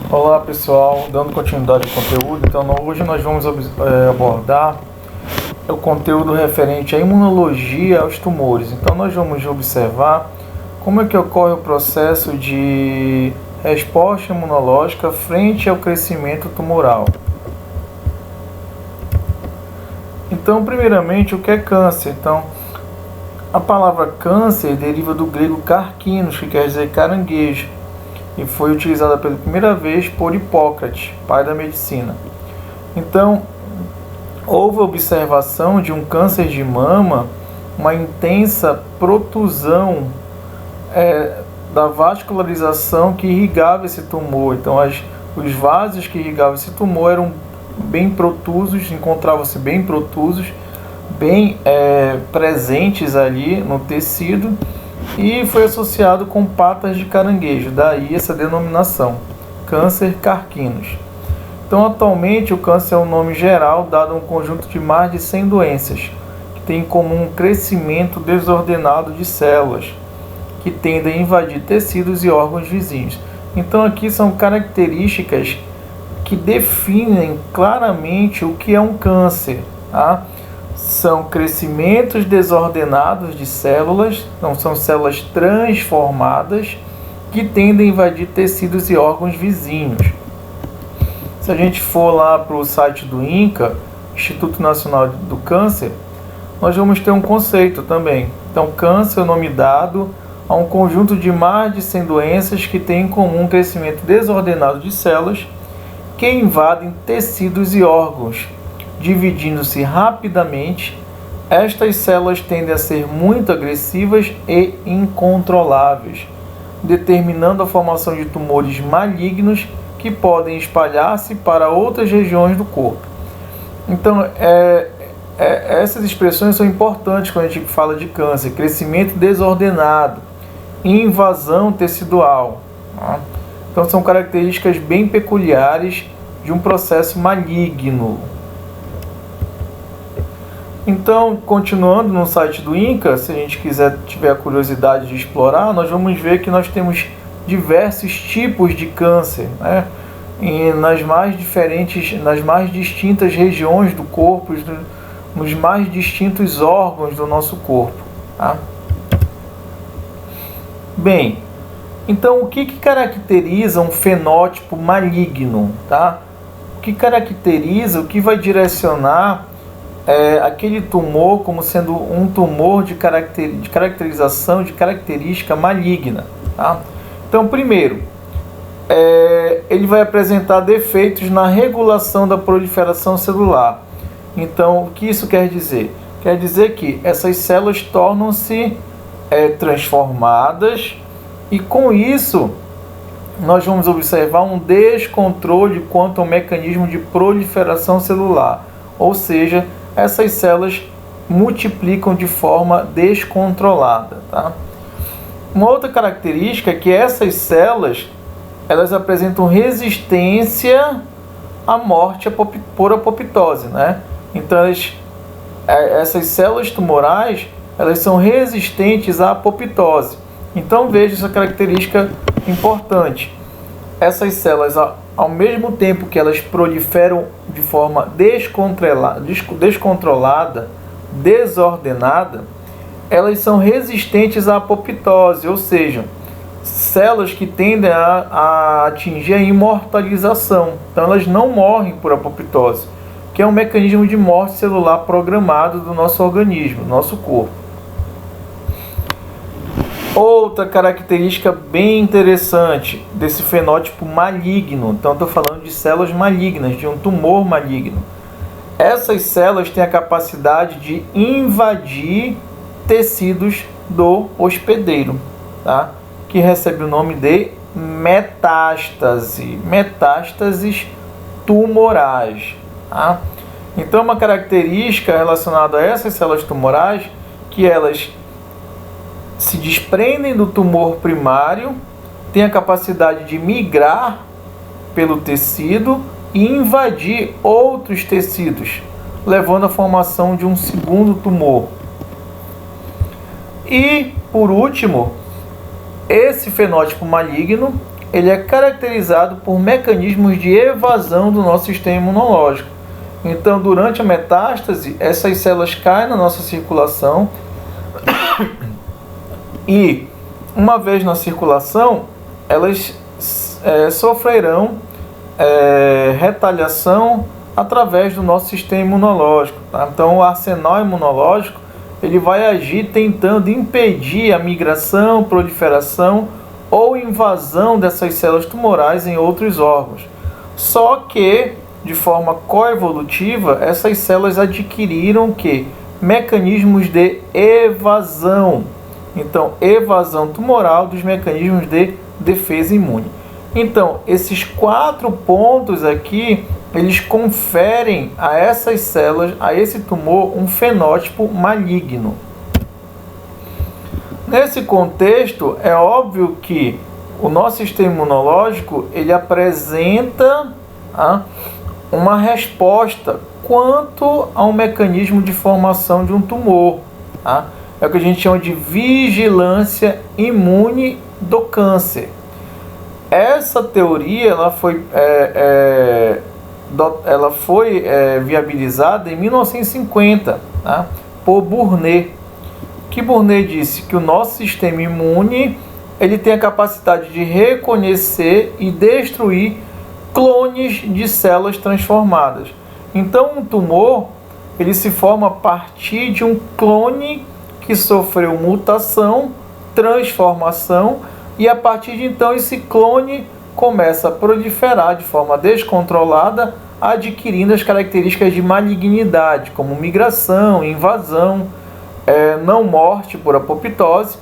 Olá pessoal, dando continuidade ao conteúdo, então hoje nós vamos abordar o conteúdo referente à imunologia aos tumores. Então nós vamos observar como é que ocorre o processo de resposta imunológica frente ao crescimento tumoral. Então, primeiramente, o que é câncer? Então, a palavra câncer deriva do grego carquinos, que quer dizer caranguejo, e foi utilizada pela primeira vez por Hipócrates, pai da medicina. Então, houve observação de um câncer de mama, uma intensa protusão da vascularização que irrigava esse tumor. Então, os vasos que irrigavam esse tumor eram bem protusos, encontravam-se bem protusos, bem presentes ali no tecido, e foi associado com patas de caranguejo, daí essa denominação, câncer carquinos. Então, atualmente, o câncer é um nome geral dado a um conjunto de mais de 100 doenças, que tem em comum um crescimento desordenado de células, que tendem a invadir tecidos e órgãos vizinhos. Então, aqui são características que definem claramente o que é um câncer, tá? São crescimentos desordenados de células, não são células transformadas que tendem a invadir tecidos e órgãos vizinhos. Se a gente for lá para o site do INCA, Instituto Nacional do Câncer, nós vamos ter um conceito também. Então, câncer é o nome dado a um conjunto de mais de 100 doenças que têm em comum um crescimento desordenado de células que invadem tecidos e órgãos. Dividindo-se rapidamente, estas células tendem a ser muito agressivas e incontroláveis, determinando a formação de tumores malignos que podem espalhar-se para outras regiões do corpo. Então, essas expressões são importantes quando a gente fala de câncer: crescimento desordenado, invasão tecidual. Tá? Então, são características bem peculiares de um processo maligno. Então, continuando no site do INCA, se a gente tiver a curiosidade de explorar, nós vamos ver que nós temos diversos tipos de câncer, né? E nas mais distintas regiões do corpo, nos mais distintos órgãos do nosso corpo. Tá? Bem, então o que caracteriza um fenótipo maligno? Tá? O que caracteriza, o que vai direcionar aquele tumor como sendo um tumor de caracterização, de característica maligna. Tá? Então, primeiro, ele vai apresentar defeitos na regulação da proliferação celular. Então, o que isso quer dizer? Quer dizer que essas células tornam-se transformadas, e com isso nós vamos observar um descontrole quanto ao mecanismo de proliferação celular, ou seja, essas células multiplicam de forma descontrolada. Tá? Uma outra característica é que essas células elas apresentam resistência à morte por apoptose. Né? Então, essas células tumorais elas são resistentes à apoptose. Então, veja essa característica importante. Essas células, ao mesmo tempo que elas proliferam de forma descontrolada, desordenada, elas são resistentes à apoptose, ou seja, células que tendem a atingir a imortalização. Então, elas não morrem por apoptose, que é um mecanismo de morte celular programado do nosso organismo, do nosso corpo. Outra característica bem interessante desse fenótipo maligno, então estou falando de células malignas, de um tumor maligno. Essas células têm a capacidade de invadir tecidos do hospedeiro, tá? Que recebe o nome de metástases tumorais. Tá? Então, uma característica relacionada a essas células tumorais que elas se desprendem do tumor primário, têm a capacidade de migrar pelo tecido e invadir outros tecidos, levando à formação de um segundo tumor. E, por último, esse fenótipo maligno ele é caracterizado por mecanismos de evasão do nosso sistema imunológico. Então, durante a metástase, essas células caem na nossa circulação e, uma vez na circulação, elas sofrerão retaliação através do nosso sistema imunológico. Tá? Então, o arsenal imunológico ele vai agir tentando impedir a migração, proliferação ou invasão dessas células tumorais em outros órgãos. Só que, de forma coevolutiva, essas células adquiriram mecanismos de evasão. Então, evasão tumoral dos mecanismos de defesa imune. Então, esses 4 pontos aqui, eles conferem a essas células, a esse tumor, um fenótipo maligno. Nesse contexto, é óbvio que o nosso sistema imunológico, ele apresenta uma resposta quanto ao mecanismo de formação de um tumor. É o que a gente chama de vigilância imune do câncer. Essa teoria ela foi viabilizada em 1950, por Burnet. Que Burnet disse que o nosso sistema imune ele tem a capacidade de reconhecer e destruir clones de células transformadas. Então, um tumor ele se forma a partir de um clone que sofreu mutação, transformação, e a partir de então esse clone começa a proliferar de forma descontrolada, adquirindo as características de malignidade, como migração, invasão, não morte por apoptose.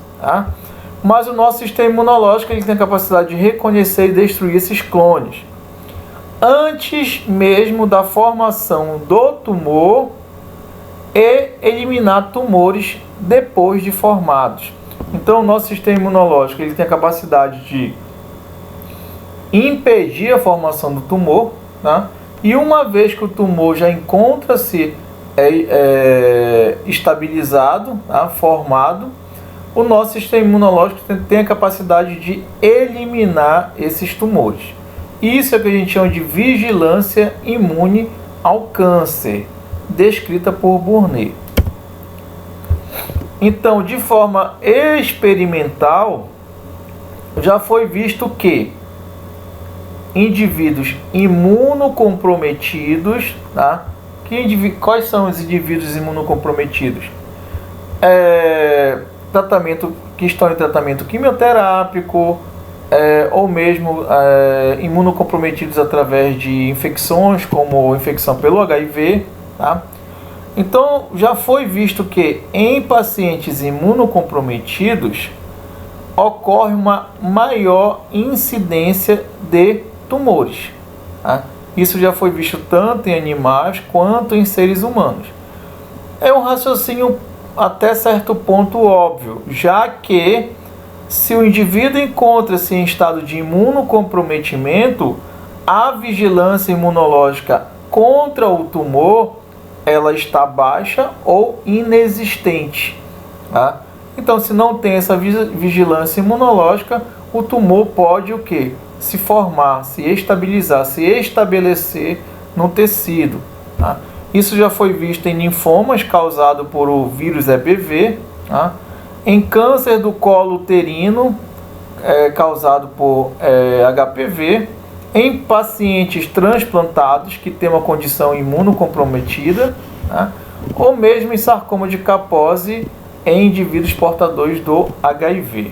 Mas o nosso sistema imunológico ele tem a capacidade de reconhecer e destruir esses clones antes mesmo da formação do tumor e eliminar tumores depois de formados. Então, o nosso sistema imunológico ele tem a capacidade de impedir a formação do tumor, e uma vez que o tumor já encontra-se estabilizado, formado, o nosso sistema imunológico tem a capacidade de eliminar esses tumores. Isso é o que a gente chama de vigilância imune ao câncer, descrita por Burnet. Então, de forma experimental, já foi visto que indivíduos imunocomprometidos, quais são os indivíduos imunocomprometidos? Que estão em tratamento quimioterápico, ou mesmo imunocomprometidos através de infecções, como infecção pelo HIV. Então, já foi visto que em pacientes imunocomprometidos ocorre uma maior incidência de tumores. Isso já foi visto tanto em animais quanto em seres humanos. É um raciocínio até certo ponto óbvio, já que se o indivíduo encontra-se em estado de imunocomprometimento, a vigilância imunológica contra o tumor ela está baixa ou inexistente. Então, se não tem essa vigilância imunológica, o tumor pode se formar, se estabilizar, se estabelecer no tecido. Isso já foi visto em linfomas causado por o vírus EBV, em câncer do colo uterino causado por HPV, em pacientes transplantados que têm uma condição imunocomprometida, ou mesmo em sarcoma de Kaposi em indivíduos portadores do HIV.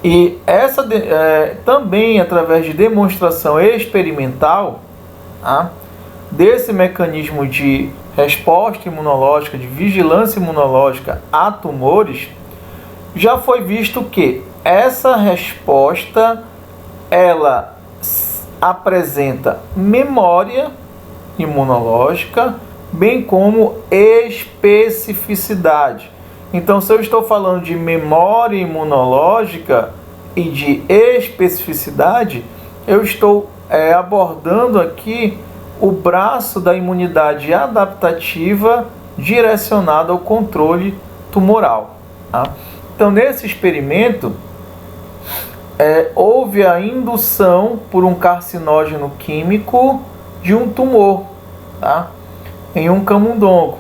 E essa também através de demonstração experimental desse mecanismo de resposta imunológica, de vigilância imunológica a tumores, já foi visto que essa resposta ela apresenta memória imunológica, bem como especificidade. Então, se eu estou falando de memória imunológica e de especificidade, eu estou abordando aqui o braço da imunidade adaptativa direcionado ao controle tumoral. Então, nesse experimento, houve a indução por um carcinógeno químico de um tumor, tá? Em um camundongo.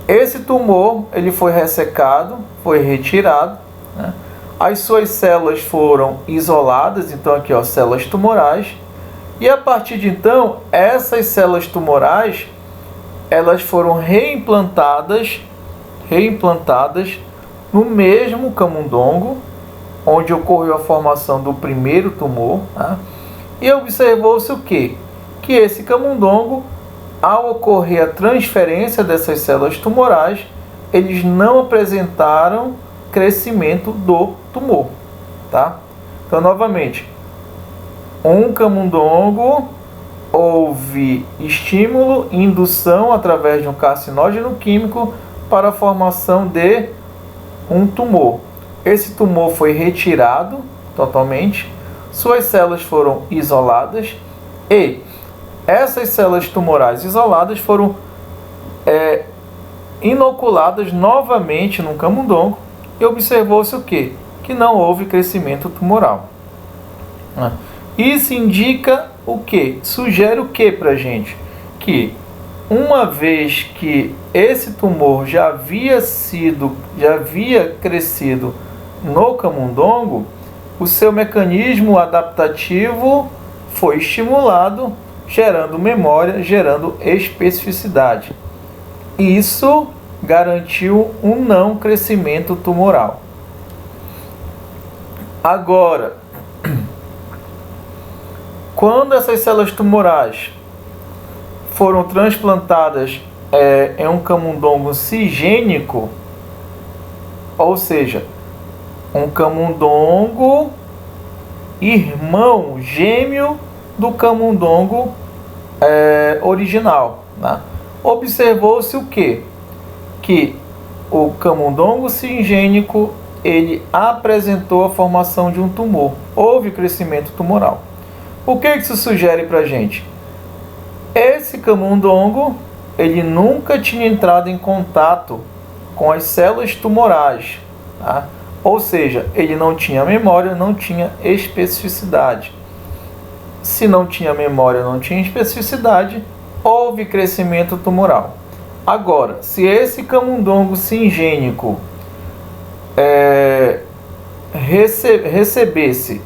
Esse tumor ele foi ressecado, foi retirado, né? As suas células foram isoladas, então aqui ó, células tumorais, e a partir de então essas células tumorais elas foram reimplantadas no mesmo camundongo onde ocorreu a formação do primeiro tumor, tá? E observou-se o quê? Que esse camundongo, ao ocorrer a transferência dessas células tumorais, eles não apresentaram crescimento do tumor, tá? Então, novamente, um camundongo, houve estímulo, indução através de um carcinógeno químico para a formação de um tumor. Esse tumor foi retirado totalmente, suas células foram isoladas e essas células tumorais isoladas foram inoculadas novamente no camundongo e observou-se o quê? Que não houve crescimento tumoral. Isso indica o quê? Sugere o quê para a gente? Que uma vez que esse tumor já havia crescido no camundongo, o seu mecanismo adaptativo foi estimulado, gerando memória, gerando especificidade. Isso garantiu um não crescimento tumoral. Agora, quando essas células tumorais foram transplantadas em um camundongo cisgênico, ou seja, um camundongo irmão gêmeo do camundongo original, né? Observou-se o quê? Que o camundongo cisgênico ele apresentou a formação de um tumor, houve crescimento tumoral. O que isso sugere para a gente? Esse camundongo ele nunca tinha entrado em contato com as células tumorais, tá? Ou seja, ele não tinha memória, não tinha especificidade. Se não tinha memória, não tinha especificidade, houve crescimento tumoral. Agora, se esse camundongo cisgênico recebesse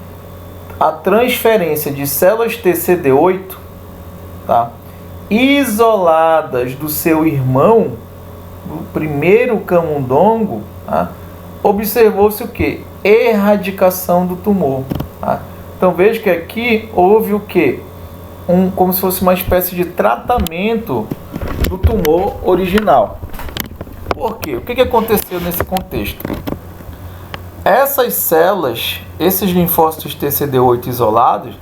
a transferência de células TCD8, tá, isoladas do seu irmão, do primeiro camundongo, tá, observou-se o que? Erradicação do tumor. Tá? Então veja que aqui houve o que? Como se fosse uma espécie de tratamento do tumor original. Por quê? O que aconteceu nesse contexto? Essas células, esses linfócitos TCD8 isolados,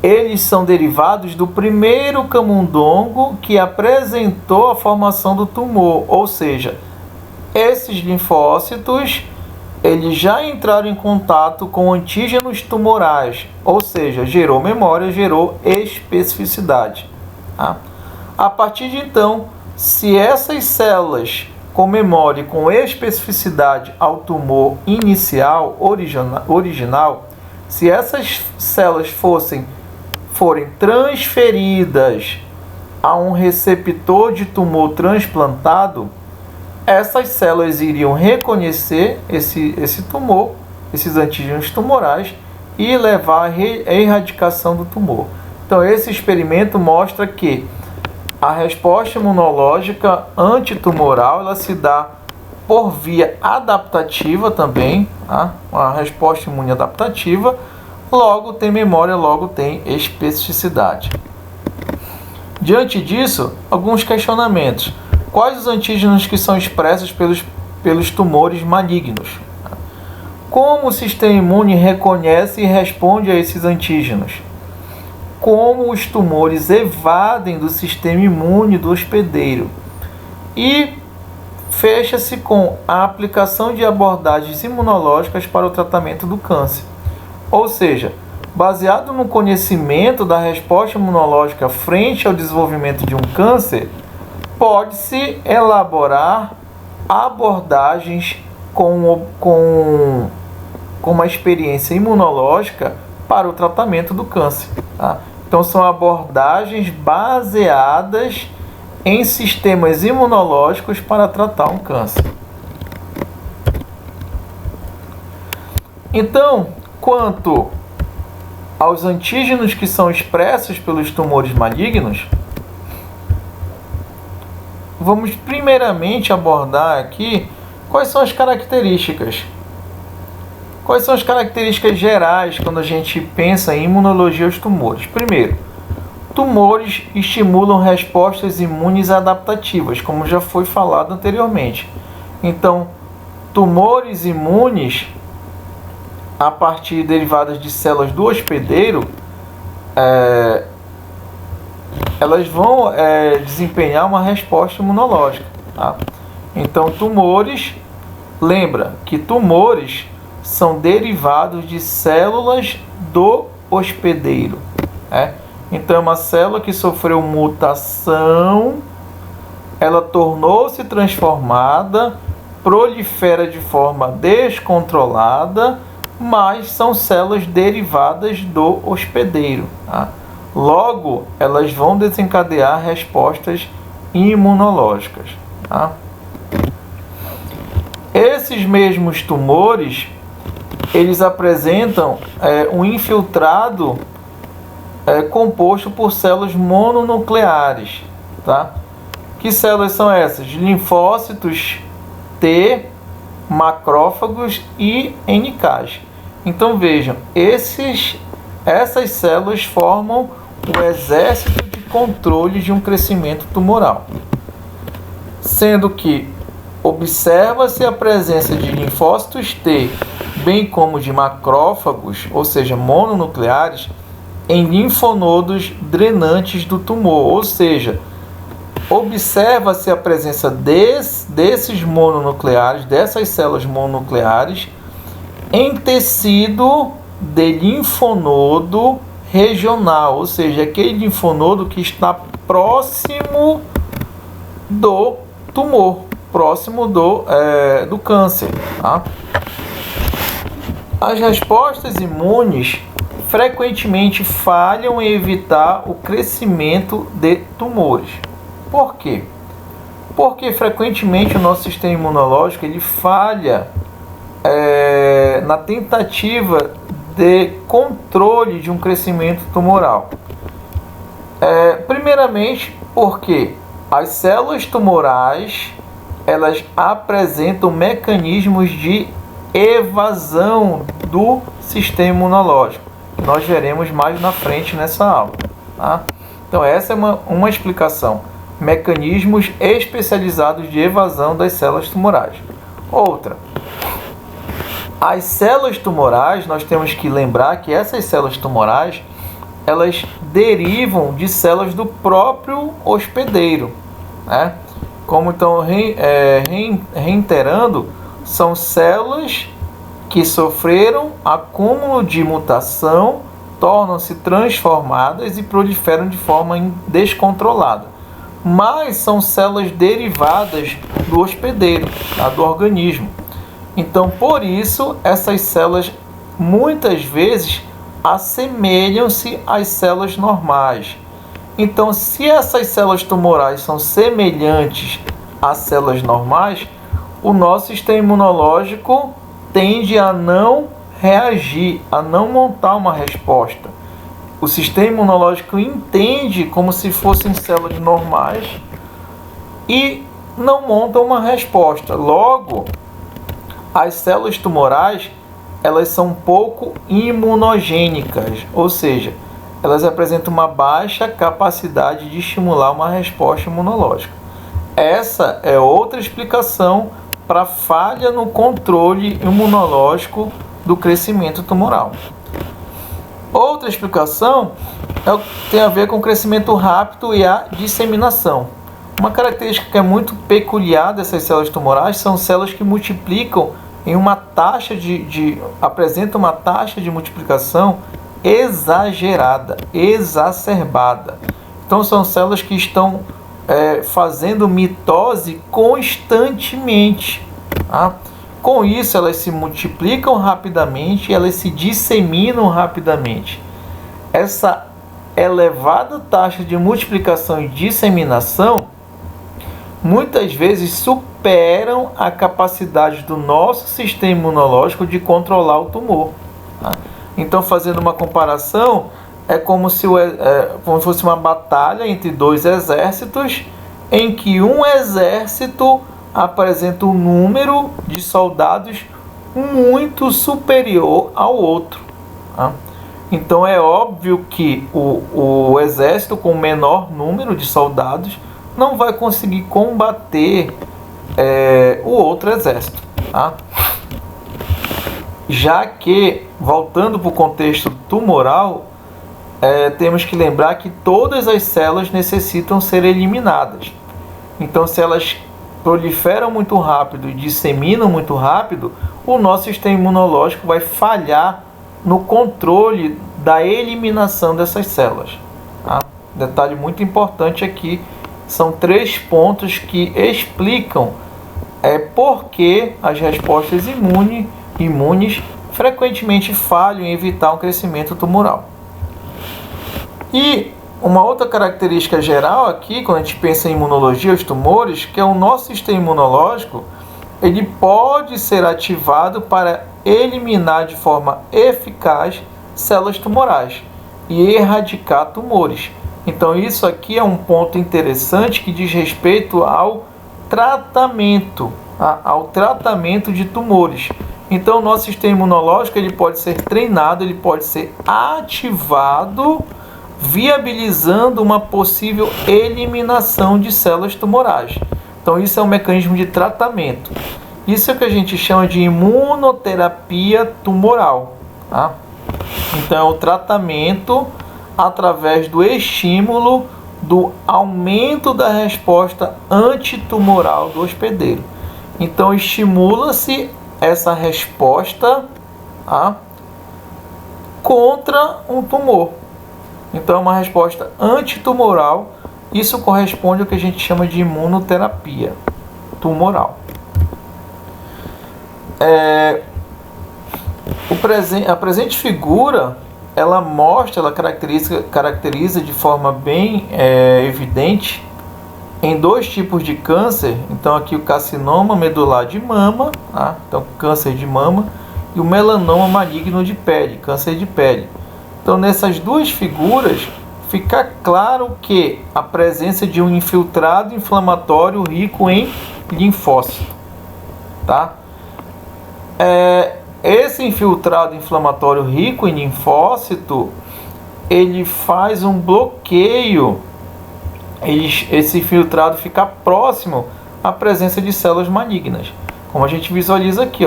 eles são derivados do primeiro camundongo que apresentou a formação do tumor. Ou seja, esses linfócitos eles já entraram em contato com antígenos tumorais, ou seja, gerou memória, gerou especificidade. Tá? A partir de então, se essas células com memória e com especificidade ao tumor inicial, original, se essas células forem transferidas a um receptor de tumor transplantado, essas células iriam reconhecer esse tumor, esses antígenos tumorais, e levar à erradicação do tumor. Então, esse experimento mostra que a resposta imunológica antitumoral ela se dá por via adaptativa também, tá? A resposta imune adaptativa, logo tem memória, logo tem especificidade. Diante disso, alguns questionamentos. Quais os antígenos que são expressos pelos tumores malignos? Como o sistema imune reconhece e responde a esses antígenos? Como os tumores evadem do sistema imune do hospedeiro? E fecha-se com a aplicação de abordagens imunológicas para o tratamento do câncer. Ou seja, baseado no conhecimento da resposta imunológica frente ao desenvolvimento de um câncer, pode-se elaborar abordagens com uma experiência imunológica para o tratamento do câncer. Tá? Então, são abordagens baseadas em sistemas imunológicos para tratar um câncer. Então, quanto aos antígenos que são expressos pelos tumores malignos, vamos primeiramente abordar aqui quais são as características. Quais são as características gerais quando a gente pensa em imunologia aos tumores? Primeiro, tumores estimulam respostas imunes adaptativas, como já foi falado anteriormente. Então, tumores imunes, a partir derivadas de células do hospedeiro, elas vão desempenhar uma resposta imunológica. Tá? Então, tumores, lembra que tumores são derivados de células do hospedeiro. Então, é uma célula que sofreu mutação, ela tornou-se transformada, prolifera de forma descontrolada, mas são células derivadas do hospedeiro. Tá? Logo, elas vão desencadear respostas imunológicas. Tá? Esses mesmos tumores, eles apresentam um infiltrado composto por células mononucleares. Tá? Que células são essas? Linfócitos T, macrófagos e NKs. Então vejam, essas células formam o exército de controle de um crescimento tumoral. Sendo que observa-se a presença de linfócitos T, bem como de macrófagos, ou seja, mononucleares, em linfonodos drenantes do tumor, ou seja, observa-se a presença desses mononucleares, dessas células mononucleares, em tecido de linfonodo regional, ou seja, aquele linfonodo que está próximo do tumor, próximo do câncer. Tá? As respostas imunes frequentemente falham em evitar o crescimento de tumores. Por quê? Porque frequentemente o nosso sistema imunológico ele falha na tentativa de controle de um crescimento tumoral. Primeiramente, porque as células tumorais elas apresentam mecanismos de evasão do sistema imunológico. Nós veremos mais na frente nessa aula. Tá? Então essa é uma explicação. Mecanismos especializados de evasão das células tumorais. Outra. As células tumorais, nós temos que lembrar que essas células tumorais, elas derivam de células do próprio hospedeiro. Né? Como então, reiterando, são células que sofreram acúmulo de mutação, tornam-se transformadas e proliferam de forma descontrolada. Mas são células derivadas do hospedeiro, tá? Do organismo. Então, por isso, essas células muitas vezes assemelham-se às células normais. Então, se essas células tumorais são semelhantes às células normais, o nosso sistema imunológico tende a não reagir, a não montar uma resposta. O sistema imunológico entende como se fossem células normais e não monta uma resposta. Logo, as células tumorais, elas são pouco imunogênicas, ou seja, elas apresentam uma baixa capacidade de estimular uma resposta imunológica. Essa é outra explicação para a falha no controle imunológico do crescimento tumoral. Outra explicação tem a ver com o crescimento rápido e a disseminação. Uma característica que é muito peculiar dessas células tumorais são células que multiplicam em uma taxa apresentam uma taxa de multiplicação exagerada, exacerbada. Então são células que estão fazendo mitose constantemente. Tá? Com isso, elas se multiplicam rapidamente e elas se disseminam rapidamente. Essa elevada taxa de multiplicação e disseminação muitas vezes superam a capacidade do nosso sistema imunológico de controlar o tumor. Então, fazendo uma comparação, é como se fosse uma batalha entre dois exércitos, em que um exército apresenta um número de soldados muito superior ao outro. Então é óbvio que o exército com menor número de soldados não vai conseguir combater o outro exército. Já que, voltando para o contexto tumoral, temos que lembrar que todas as células necessitam ser eliminadas. Então, se elas proliferam muito rápido e disseminam muito rápido, o nosso sistema imunológico vai falhar no controle da eliminação dessas células. Detalhe muito importante aqui, são 3 pontos que explicam por que as respostas imunes frequentemente falham em evitar um crescimento tumoral. E uma outra característica geral aqui, quando a gente pensa em imunologia, os tumores, que é o nosso sistema imunológico, ele pode ser ativado para eliminar de forma eficaz células tumorais e erradicar tumores. Então isso aqui é um ponto interessante que diz respeito ao tratamento de tumores. Então o nosso sistema imunológico ele pode ser treinado, ele pode ser ativado, viabilizando uma possível eliminação de células tumorais. Então isso é um mecanismo de tratamento. Isso é o que a gente chama de imunoterapia tumoral. Então é o tratamento através do estímulo do aumento da resposta antitumoral do hospedeiro. Então estimula-se essa resposta contra um tumor. Então é uma resposta antitumoral. Isso corresponde ao que a gente chama de imunoterapia tumoral. A presente figura, ela caracteriza de forma bem evidente em 2 tipos de câncer. Então aqui o carcinoma medular de mama, então câncer de mama, e o melanoma maligno de pele, câncer de pele. Então nessas 2 figuras fica claro que a presença de um infiltrado inflamatório rico em linfócito, esse infiltrado inflamatório rico em linfócito, ele faz um bloqueio, esse infiltrado fica próximo à presença de células malignas, como a gente visualiza aqui,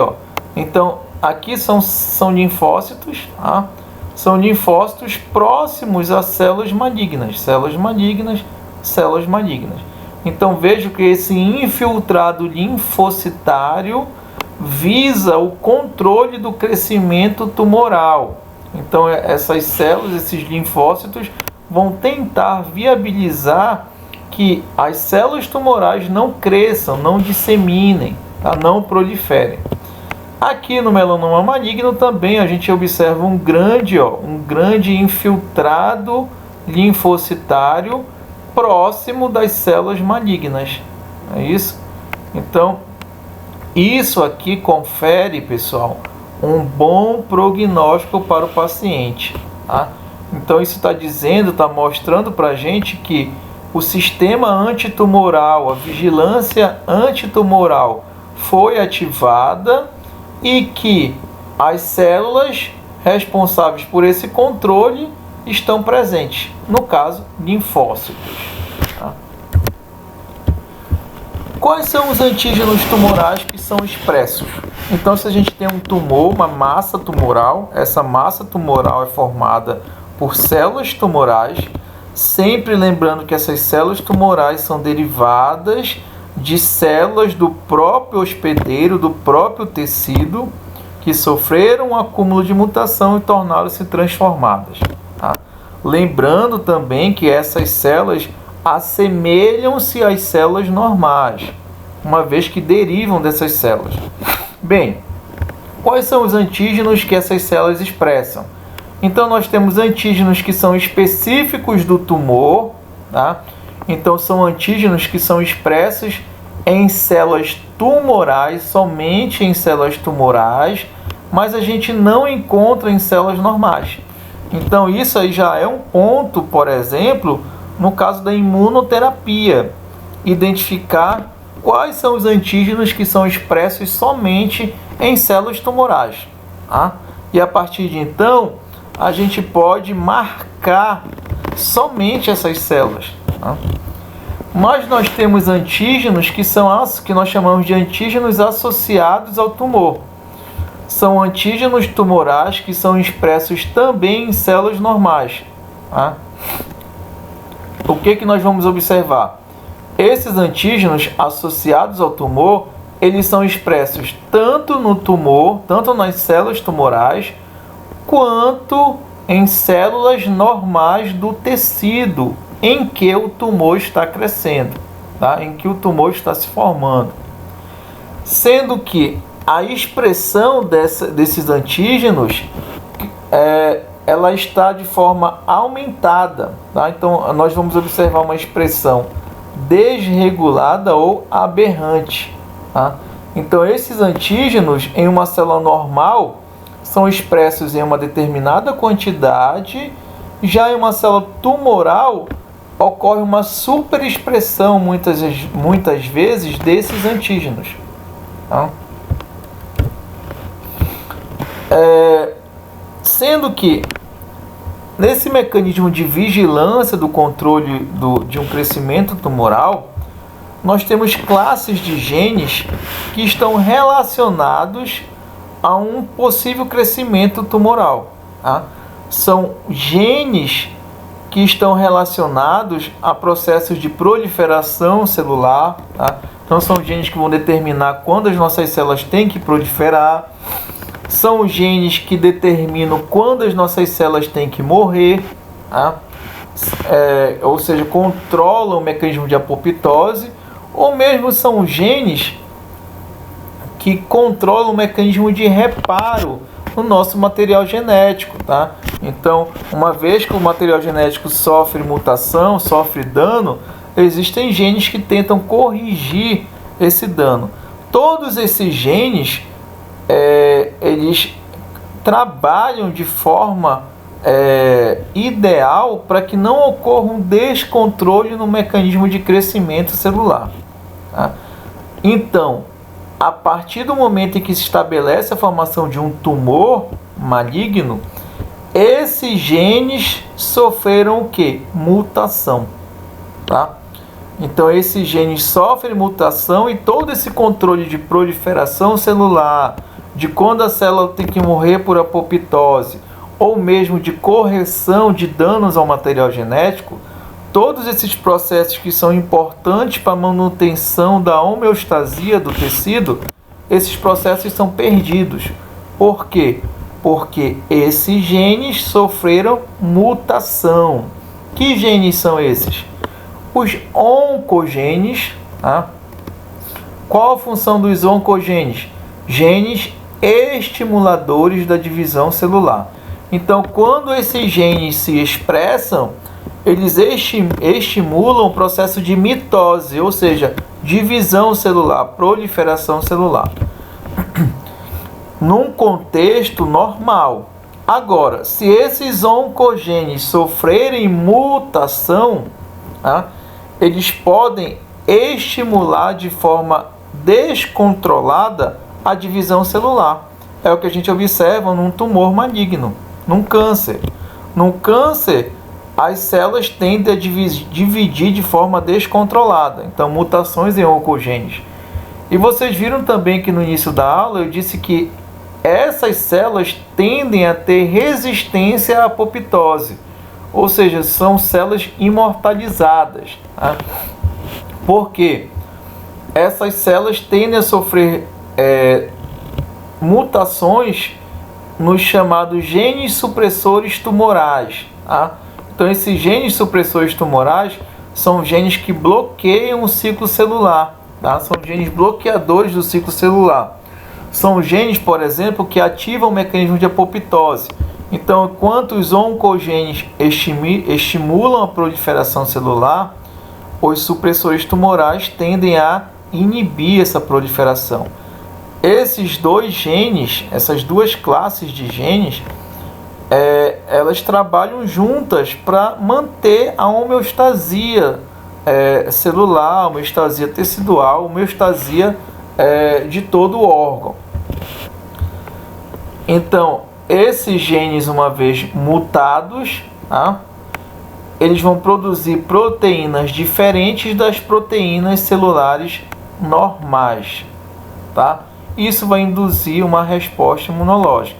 Então aqui são linfócitos, são linfócitos próximos a células malignas. Então vejo que esse infiltrado linfocitário visa o controle do crescimento tumoral. Então essas células, esses linfócitos, vão tentar viabilizar que as células tumorais não cresçam, não disseminem, não proliferem. Aqui no melanoma maligno também a gente observa um grande infiltrado linfocitário próximo das células malignas. É isso? Então, isso aqui confere, pessoal, um bom prognóstico para o paciente. Então, isso está mostrando para a gente que o sistema antitumoral, a vigilância antitumoral foi ativada e que as células responsáveis por esse controle estão presentes, no caso, linfócitos. Quais são os antígenos tumorais que são expressos? Então, se a gente tem um tumor, uma massa tumoral, essa massa tumoral é formada por células tumorais, sempre lembrando que essas células tumorais são derivadas de células do próprio hospedeiro, do próprio tecido, que sofreram um acúmulo de mutação e tornaram-se transformadas. Lembrando também que essas células assemelham-se às células normais, uma vez que derivam dessas células. Bem, quais são os antígenos que essas células expressam? Então, nós temos antígenos que são específicos do tumor, tá? Então, são antígenos que são expressos em células tumorais, somente em células tumorais, mas a gente não encontra em células normais. Então, isso aí já é um ponto, por exemplo, no caso da imunoterapia, identificar quais são os antígenos que são expressos somente em células tumorais. Tá? E a partir de então, a gente pode marcar somente essas células. Tá? Mas nós temos antígenos que nós chamamos de antígenos associados ao tumor. São antígenos tumorais que são expressos também em células normais. Tá? O que nós vamos observar? Esses antígenos associados ao tumor, eles são expressos tanto no tumor, tanto nas células tumorais, quanto em células normais do tecido em que o tumor está crescendo, tá? Em que o tumor está se formando. Sendo que a expressão desses antígenos ela está de forma aumentada. Tá? Então, nós vamos observar uma expressão desregulada ou aberrante. Tá? Então, esses antígenos em uma célula normal são expressos em uma determinada quantidade, já em uma célula tumoral ocorre uma superexpressão muitas vezes desses antígenos. Tá? Sendo que nesse mecanismo de vigilância do controle de um crescimento tumoral, nós temos classes de genes que estão relacionados a um possível crescimento tumoral. Tá? São genes que estão relacionados a processos de proliferação celular. Tá? Então, são genes que vão determinar quando as nossas células têm que proliferar. São genes que determinam quando as nossas células têm que morrer. Tá? Ou seja, controlam o mecanismo de apoptose. Ou mesmo são genes que controlam o mecanismo de reparo no nosso material genético. Tá? Então, uma vez que o material genético sofre mutação, sofre dano, existem genes que tentam corrigir esse dano. Todos esses genes, eles trabalham de forma ideal para que não ocorra um descontrole no mecanismo de crescimento celular. Tá? Então, a partir do momento em que se estabelece a formação de um tumor maligno, esses genes sofreram o quê? Mutação. Tá? Então, esses genes sofrem mutação e todo esse controle de proliferação celular, de quando a célula tem que morrer por apoptose, ou mesmo de correção de danos ao material genético, todos esses processos que são importantes para a manutenção da homeostasia do tecido, esses processos são perdidos. Por quê? Porque esses genes sofreram mutação. Que genes são esses? Os oncogenes. Tá? Qual a função dos oncogenes? Genes estimuladores da divisão celular. Então, quando esses genes se expressam, eles estimulam o processo de mitose, ou seja, divisão celular, proliferação celular, num contexto normal. Agora, se esses oncogenes sofrerem mutação, tá, eles podem estimular de forma descontrolada a divisão celular. É o que a gente observa num tumor maligno, num câncer. Num câncer, as células tendem a dividir de forma descontrolada. Então, mutações em oncogenes. E vocês viram também que no início da aula eu disse que essas células tendem a ter resistência à apoptose. Ou seja, são células imortalizadas. Tá? Por quê? Essas células tendem a sofrer mutações nos chamados genes supressores tumorais. Tá? Então, esses genes supressores tumorais são genes que bloqueiam o ciclo celular. Tá? São genes bloqueadores do ciclo celular. São genes, por exemplo, que ativam o mecanismo de apoptose. Então, enquanto os oncogenes estimulam a proliferação celular, os supressores tumorais tendem a inibir essa proliferação. Esses dois genes, essas duas classes de genes, elas trabalham juntas para manter a homeostasia celular, a homeostasia tecidual, a homeostasia de todo o órgão. Então, esses genes, uma vez mutados, tá? Eles vão produzir proteínas diferentes das proteínas celulares normais, tá? Isso vai induzir uma resposta imunológica.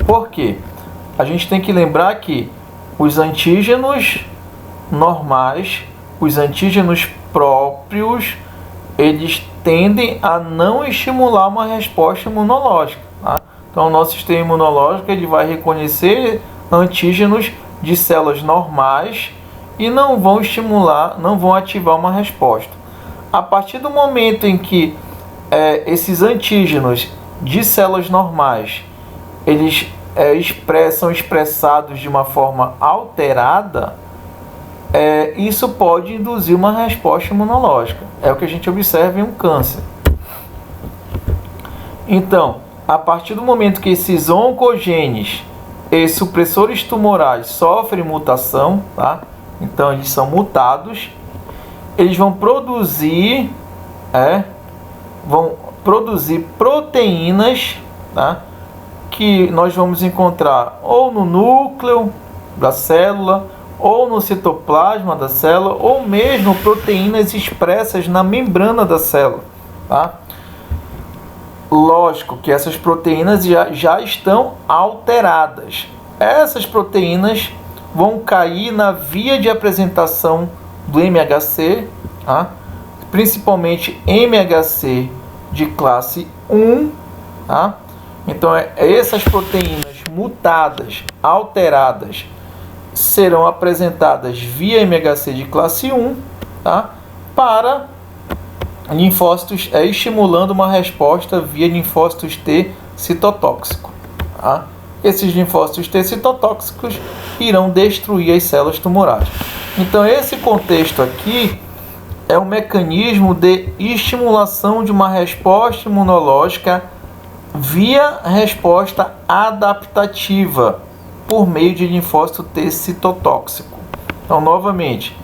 Por quê? A gente tem que lembrar que os antígenos normais, os antígenos próprios, eles tendem a não estimular uma resposta imunológica, tá? Então, o nosso sistema imunológico ele vai reconhecer antígenos de células normais e não vão estimular, não vão ativar uma resposta. A partir do momento em que esses antígenos de células normais eles são expressados de uma forma alterada, isso pode induzir uma resposta imunológica. É o que a gente observa em um câncer. Então, a partir do momento que esses oncogenes e supressores tumorais sofrem mutação, tá? Então eles são mutados, eles vão produzir proteínas, tá? Que nós vamos encontrar ou no núcleo da célula, ou no citoplasma da célula, ou mesmo proteínas expressas na membrana da célula, tá? Lógico que essas proteínas já estão alteradas. Essas proteínas vão cair na via de apresentação do MHC, tá? Principalmente MHC de classe 1. Tá? Então, essas proteínas mutadas, alteradas, serão apresentadas via MHC de classe 1, tá? Para linfócitos, estimulando uma resposta via linfócitos T citotóxico. Tá? Esses linfócitos T citotóxicos irão destruir as células tumorais. Então, esse contexto aqui é um mecanismo de estimulação de uma resposta imunológica via resposta adaptativa por meio de linfócito T citotóxico. Então, novamente,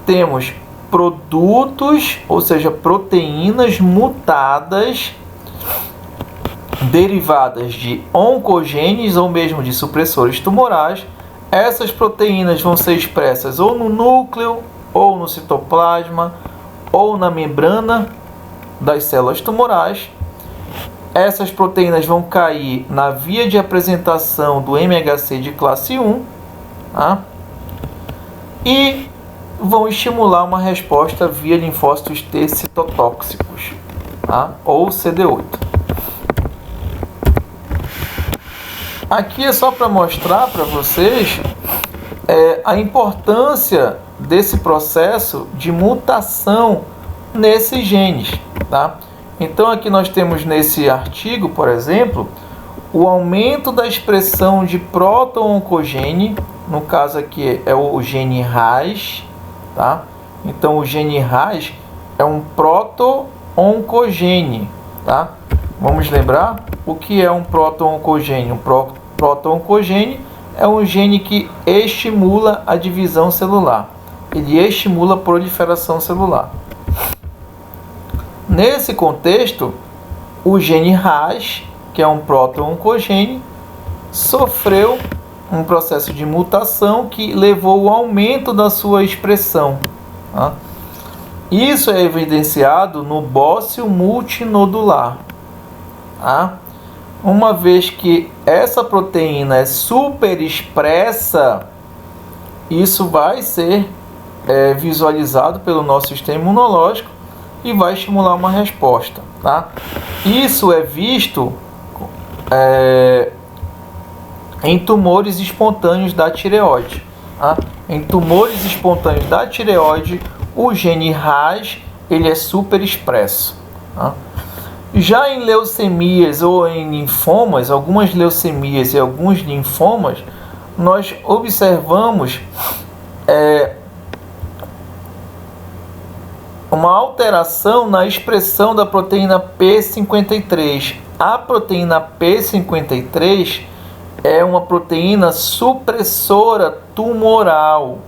temos produtos, ou seja, proteínas mutadas derivadas de oncogenes ou mesmo de supressores tumorais. Essas proteínas vão ser expressas ou no núcleo, ou no citoplasma, ou na membrana das células tumorais. Essas proteínas vão cair na via de apresentação do MHC de classe 1, tá? E vão estimular uma resposta via linfócitos T citotóxicos, tá? Ou CD8. Aqui é só para mostrar para vocês a importância desse processo de mutação nesses genes, tá? Então aqui nós temos nesse artigo, por exemplo, o aumento da expressão de proto-oncogene, no caso aqui é o gene RAS, tá? Então o gene RAS é um proto-oncogene, tá? Vamos lembrar o que é um proto-oncogene. Um proto-oncogene é um gene que estimula a divisão celular. Ele estimula a proliferação celular. Nesse contexto, o gene RAS, que é um proto-oncogene, sofreu um processo de mutação que levou ao aumento da sua expressão. Tá? Isso é evidenciado no bócio multinodular. Tá? Uma vez que essa proteína é superexpressa, isso vai ser visualizado pelo nosso sistema imunológico e vai estimular uma resposta. Tá? Isso é visto em tumores espontâneos da tireoide. Tá? Em tumores espontâneos da tireoide, o gene RAS ele é superexpresso. Tá? Já em leucemias ou em linfomas, algumas leucemias e alguns linfomas, nós observamos uma alteração na expressão da proteína P53. A proteína P53 é uma proteína supressora tumoral,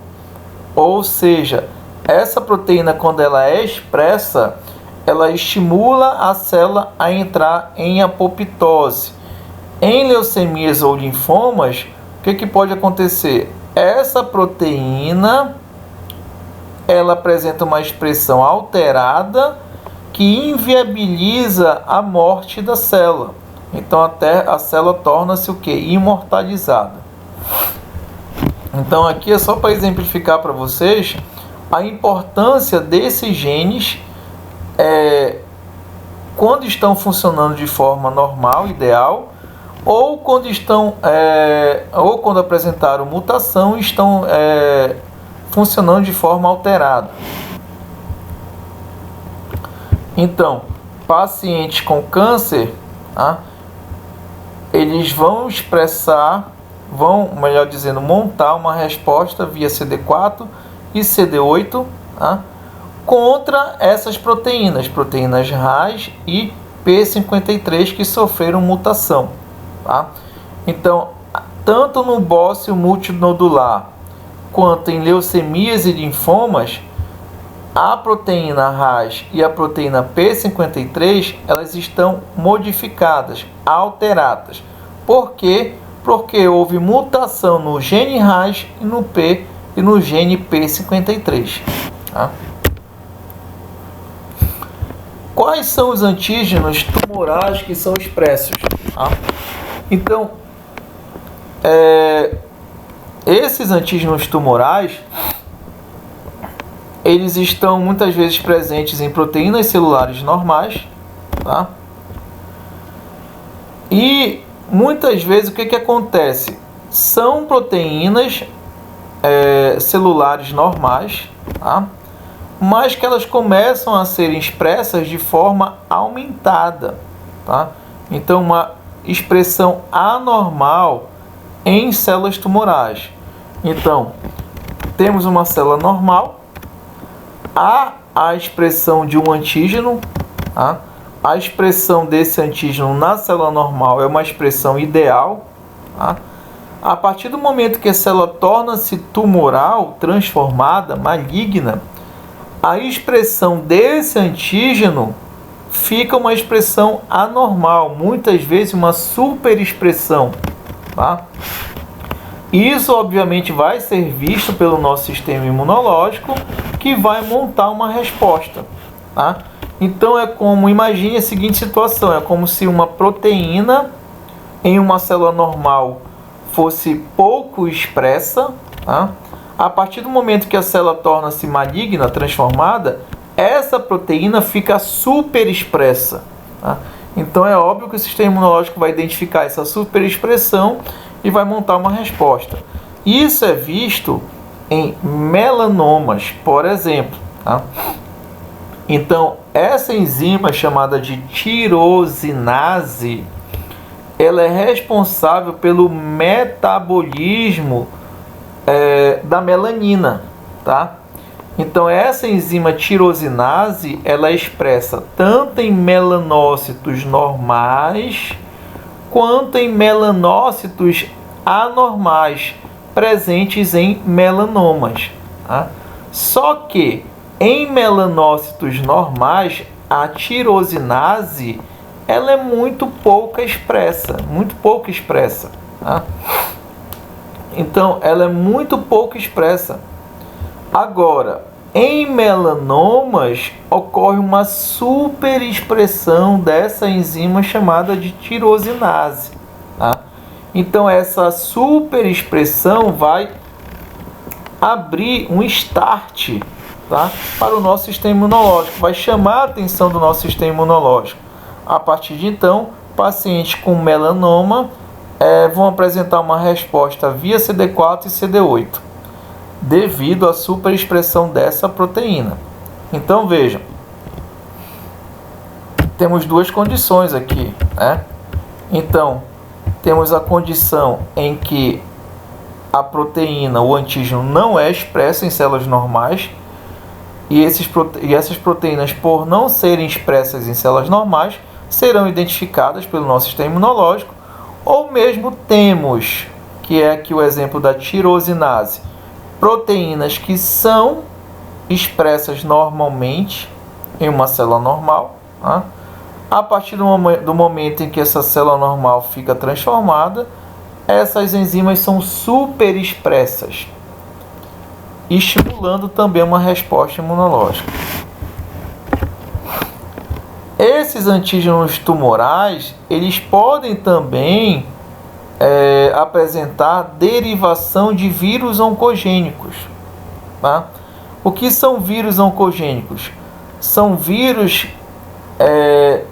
ou seja, essa proteína, quando ela é expressa, ela estimula a célula a entrar em apoptose. Em leucemias ou linfomas, o que pode acontecer? Essa proteína ela apresenta uma expressão alterada que inviabiliza a morte da célula. Então até a célula torna-se o quê? Imortalizada. Então aqui é só para exemplificar para vocês a importância desses genes quando estão funcionando de forma normal, ideal, ou quando ou quando apresentaram mutação, estão funcionando de forma alterada. Então, pacientes com câncer, eles vão melhor dizendo, montar uma resposta via CD4 e CD8, contra essas proteínas RAS e P53 que sofreram mutação. Então, tanto no bócio multinodular quanto em leucemias e linfomas, a proteína RAS e a proteína P53 elas estão modificadas, alteradas. Por quê? Porque houve mutação no gene RAS e no gene P53. Quais são os antígenos tumorais que são expressos? Então, esses antígenos tumorais, eles estão muitas vezes presentes em proteínas celulares normais, E muitas vezes o que acontece? São proteínas celulares normais, mas que elas começam a serem expressas de forma aumentada, Então uma expressão anormal em células tumorais. Então, temos uma célula normal, há a expressão de um antígeno, a expressão desse antígeno na célula normal é uma expressão ideal. A partir do momento que a célula torna-se tumoral, transformada, maligna, a expressão desse antígeno fica uma expressão anormal, muitas vezes uma superexpressão. Isso obviamente vai ser visto pelo nosso sistema imunológico, que vai montar uma resposta. Então imagine a seguinte situação, é como se uma proteína em uma célula normal fosse pouco expressa, A partir do momento que a célula torna-se maligna, transformada, essa proteína fica superexpressa. Então é óbvio que o sistema imunológico vai identificar essa superexpressão e vai montar uma resposta. Isso é visto em melanomas, por exemplo. Então, essa enzima chamada de tirosinase, ela é responsável pelo metabolismo da melanina, Então, essa enzima tirosinase, ela é expressa tanto em melanócitos normais, quanto em melanócitos anormais, presentes em melanomas. Só que, em melanócitos normais, a tirosinase ela é muito pouco expressa. Então, ela é muito pouco expressa. Agora, em melanomas, ocorre uma superexpressão dessa enzima chamada de tirosinase. Então, essa superexpressão vai abrir um start para o nosso sistema imunológico, vai chamar a atenção do nosso sistema imunológico. A partir de então, pacientes com melanoma vão apresentar uma resposta via CD4 e CD8, devido à superexpressão dessa proteína. Então vejam, temos duas condições aqui, né? Então, temos a condição em que a proteína, o antígeno, não é expressa em células normais, e essas proteínas, por não serem expressas em células normais, serão identificadas pelo nosso sistema imunológico, ou mesmo temos, que é aqui o exemplo da tirosinase, proteínas que são expressas normalmente em uma célula normal, tá? A partir do momento em que essa célula normal fica transformada, essas enzimas são superexpressas, estimulando também uma resposta imunológica. Esses antígenos tumorais, eles podem também apresentar derivação de vírus oncogênicos, tá? O que são vírus oncogênicos? São vírus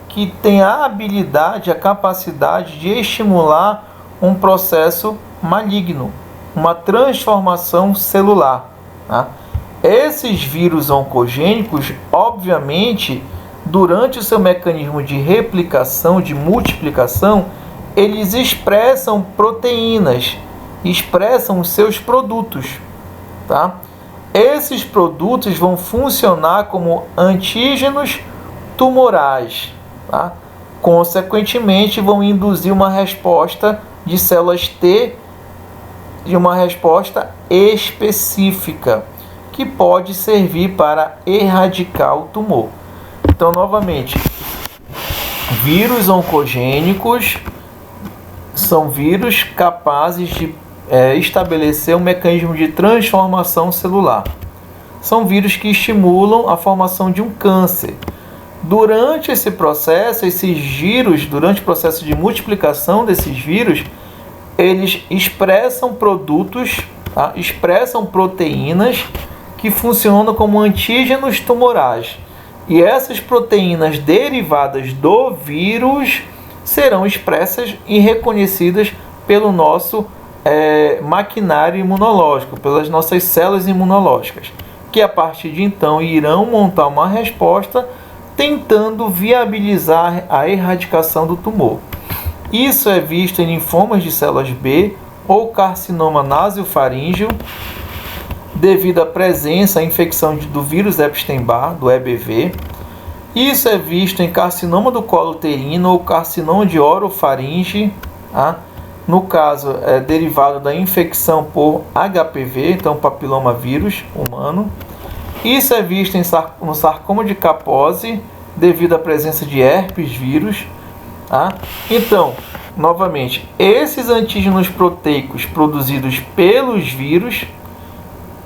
que têm a habilidade, a capacidade de estimular um processo maligno, uma transformação celular, tá? Esses vírus oncogênicos, obviamente, durante o seu mecanismo de replicação, de multiplicação, eles expressam proteínas, expressam os seus produtos, tá? Esses produtos vão funcionar como antígenos tumorais, tá? Consequentemente, vão induzir uma resposta de células T, de uma resposta específica, que pode servir para erradicar o tumor. Então, novamente, vírus oncogênicos são vírus capazes de estabelecer um mecanismo de transformação celular. São vírus que estimulam a formação de um câncer. Durante esse processo, esses vírus, durante o processo de multiplicação desses vírus, eles expressam produtos, tá? Expressam proteínas que funcionam como antígenos tumorais. E essas proteínas derivadas do vírus serão expressas e reconhecidas pelo nosso maquinário imunológico, pelas nossas células imunológicas, que a partir de então irão montar uma resposta tentando viabilizar a erradicação do tumor. Isso é visto em linfomas de células B ou carcinoma nasofaríngeo, devido à presença, à infecção do vírus Epstein-Barr, do EBV. Isso é visto em carcinoma do colo uterino ou carcinoma de orofaringe, tá? No caso, é derivado da infecção por HPV, então papiloma vírus humano. Isso é visto no sarcoma de Kaposi, devido à presença de herpes vírus, tá? Então, novamente, esses antígenos proteicos produzidos pelos vírus,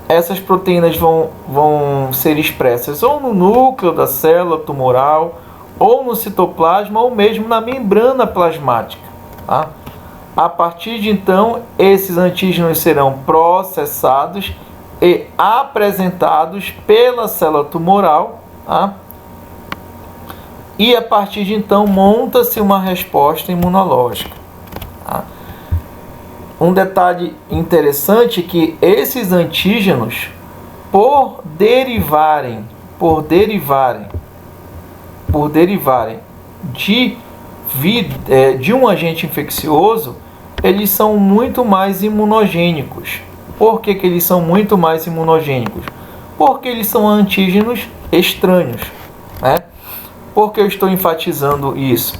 essas proteínas vão ser expressas ou no núcleo da célula tumoral, ou no citoplasma, ou mesmo na membrana plasmática, tá? A partir de então, esses antígenos serão processados e apresentados pela célula tumoral, tá? E a partir de então, monta-se uma resposta imunológica, tá? Um detalhe interessante é que esses antígenos, por derivarem de um agente infeccioso, eles são muito mais imunogênicos. Por que eles são muito mais imunogênicos? Porque eles são antígenos estranhos, né? Por que eu estou enfatizando isso?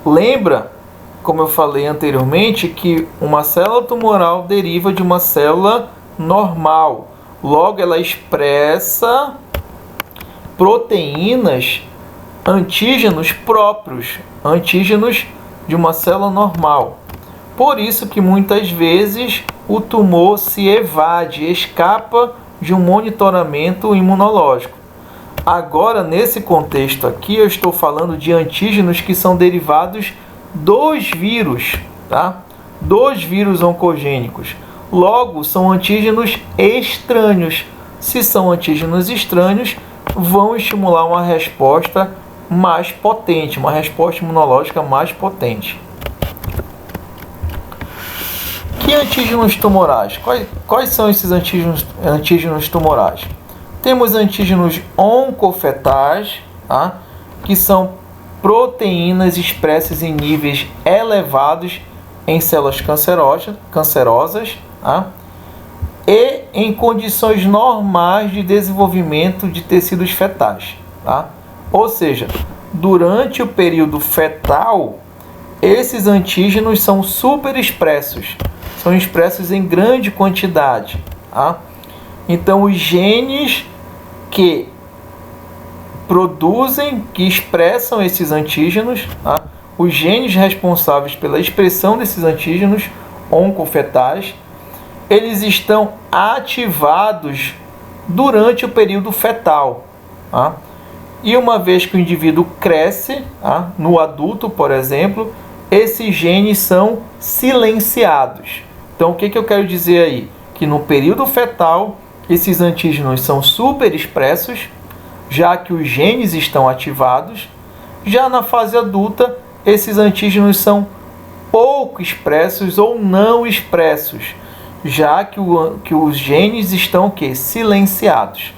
Lembra, como eu falei anteriormente, que uma célula tumoral deriva de uma célula normal. Logo, ela expressa proteínas, antígenos próprios, antígenos de uma célula normal. Por isso que muitas vezes o tumor se evade, escapa de um monitoramento imunológico. Agora, nesse contexto aqui, eu estou falando de antígenos que são derivados dos vírus, tá? Dos vírus oncogênicos. Logo, são antígenos estranhos. Se são antígenos estranhos, vão estimular uma resposta mais potente, uma resposta imunológica mais potente. Que antígenos tumorais? Quais são esses antígenos tumorais? Temos antígenos oncofetais, tá? Que são proteínas expressas em níveis elevados em células cancerosas, tá? E em condições normais de desenvolvimento de tecidos fetais, tá? Ou seja, durante o período fetal, esses antígenos são super expressos, são expressos em grande quantidade, tá? Então, os genes que produzem, que expressam esses antígenos, tá? Os genes responsáveis pela expressão desses antígenos oncofetais, eles estão ativados durante o período fetal, tá? E uma vez que o indivíduo cresce, tá? No adulto, por exemplo, esses genes são silenciados. Então, o que eu quero dizer aí? Que no período fetal, esses antígenos são super expressos, já que os genes estão ativados. Já na fase adulta, esses antígenos são pouco expressos ou não expressos, já que os genes estão silenciados.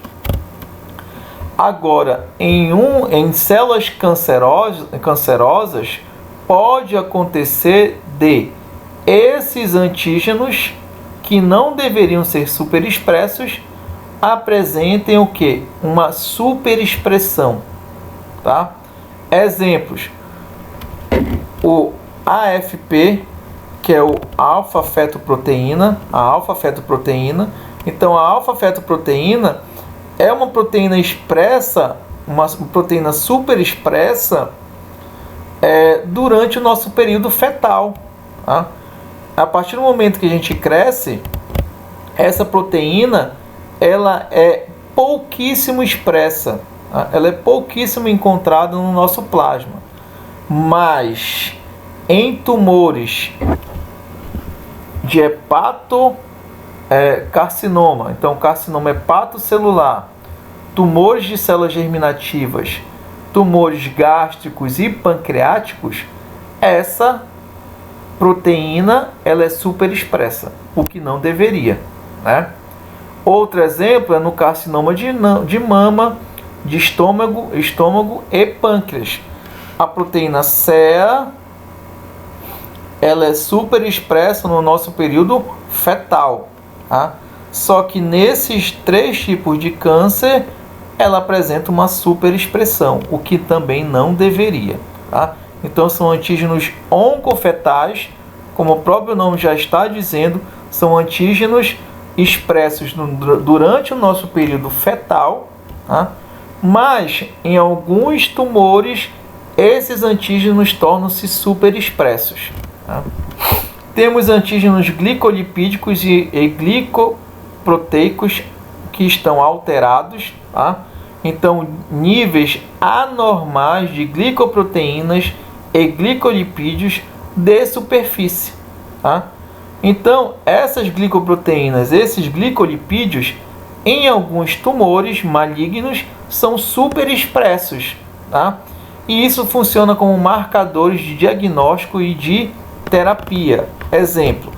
Agora, em células cancerosas, pode acontecer de esses antígenos, que não deveriam ser superexpressos, apresentem o quê? Uma superexpressão, tá? Exemplos: o AFP, que é o alfa-fetoproteína, a alfa-fetoproteína. Então, a alfa-fetoproteína é uma proteína expressa, uma proteína superexpressa durante o nosso período fetal, tá? A partir do momento que a gente cresce, essa proteína ela é pouquíssimo expressa, tá? Ela é pouquíssimo encontrada no nosso plasma, mas em tumores de hepatocarcinoma, então carcinoma hepatocelular, tumores de células germinativas, tumores gástricos e pancreáticos, essa proteína ela é super expressa, o que não deveria, né? Outro exemplo é no carcinoma de mama, de estômago e pâncreas. A proteína CEA ela é super expressa no nosso período fetal, tá? Só que nesses 3 tipos de câncer ela apresenta uma super expressão, o que também não deveria, tá? Então são antígenos oncofetais, como o próprio nome já está dizendo, são antígenos expressos durante o nosso período fetal, tá? Mas em alguns tumores esses antígenos tornam-se super expressos, tá? Temos antígenos glicolipídicos e glicoproteicos que estão alterados, tá? Então, níveis anormais de glicoproteínas e glicolipídios de superfície, tá? Então, essas glicoproteínas, esses glicolipídios, em alguns tumores malignos, são super expressos, tá? E isso funciona como marcadores de diagnóstico e de terapia. Exemplo: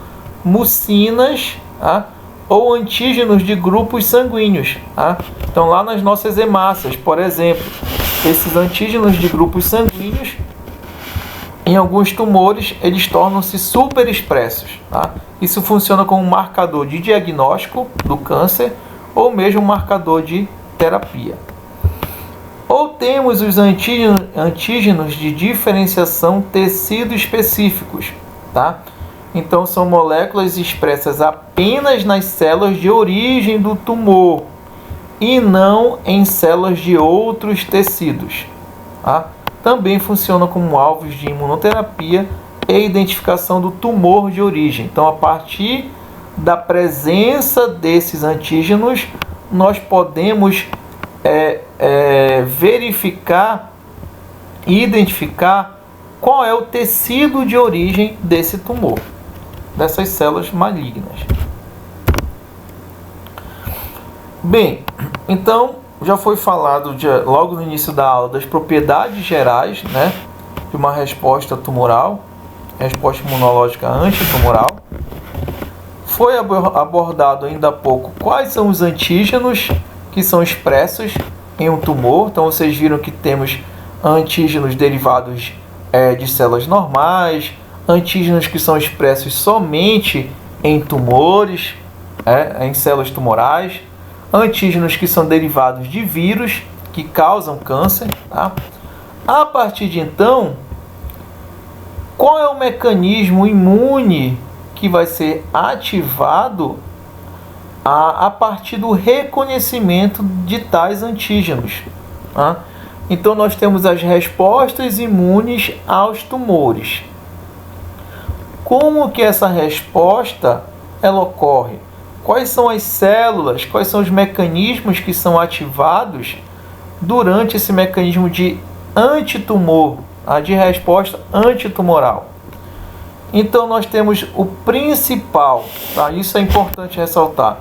mucinas, tá? Ou antígenos de grupos sanguíneos, tá? Então, lá nas nossas hemácias, por exemplo, esses antígenos de grupos sanguíneos, em alguns tumores, eles tornam-se super expressos, tá? Isso funciona como um marcador de diagnóstico do câncer ou mesmo um marcador de terapia. Ou temos os antígenos de diferenciação tecido específicos, tá? Então, são moléculas expressas apenas nas células de origem do tumor e não em células de outros tecidos, tá? Também funcionam como alvos de imunoterapia e identificação do tumor de origem. Então, a partir da presença desses antígenos, nós podemos verificar e identificar qual é o tecido de origem desse tumor, dessas células malignas. Bem, então já foi falado logo no início da aula das propriedades gerais, né, de uma resposta tumoral, resposta imunológica antitumoral. Foi abordado ainda há pouco quais são os antígenos que são expressos em um tumor. Então vocês viram que temos antígenos derivados de células normais, antígenos que são expressos somente em tumores, em células tumorais, antígenos que são derivados de vírus que causam câncer. Tá? A partir de então, qual é o mecanismo imune que vai ser ativado a partir do reconhecimento de tais antígenos? Tá? Então, nós temos as respostas imunes aos tumores. Como que essa resposta ela ocorre? Quais são as células, quais são os mecanismos que são ativados durante esse mecanismo de antitumor, de resposta antitumoral? Então, nós temos o principal, tá? Isso é importante ressaltar.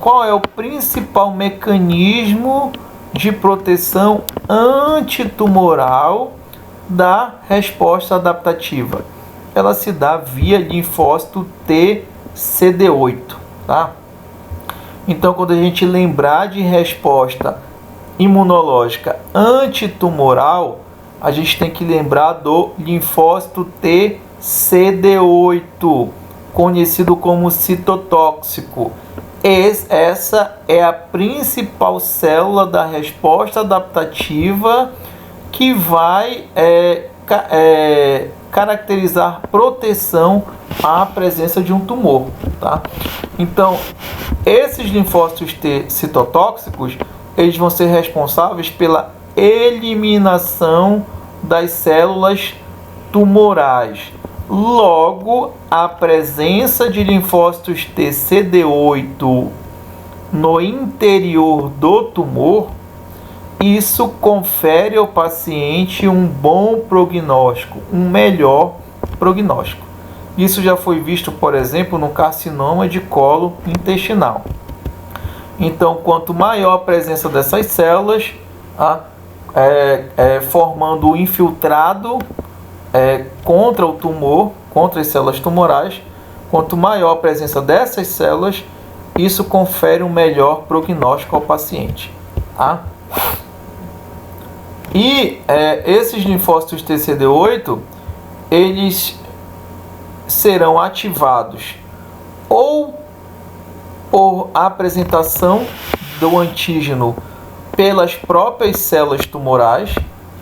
Qual é o principal mecanismo de proteção antitumoral da resposta adaptativa? Ela se dá via linfócito TCD8, tá? Então, quando a gente lembrar de resposta imunológica antitumoral, a gente tem que lembrar do linfócito TCD8, conhecido como citotóxico. Essa é a principal célula da resposta adaptativa que vai caracterizar proteção à presença de um tumor. Tá? Então, esses linfócitos T citotóxicos, eles vão ser responsáveis pela eliminação das células tumorais. Logo, a presença de linfócitos TCD8 no interior do tumor, isso confere ao paciente um bom prognóstico, um melhor prognóstico. Isso já foi visto, por exemplo, no carcinoma de colo intestinal. Então, quanto maior a presença dessas células, formando o infiltrado contra o tumor, contra as células tumorais, quanto maior a presença dessas células, isso confere um melhor prognóstico ao paciente. Tá? E esses linfócitos TCD8, eles serão ativados ou por apresentação do antígeno pelas próprias células tumorais,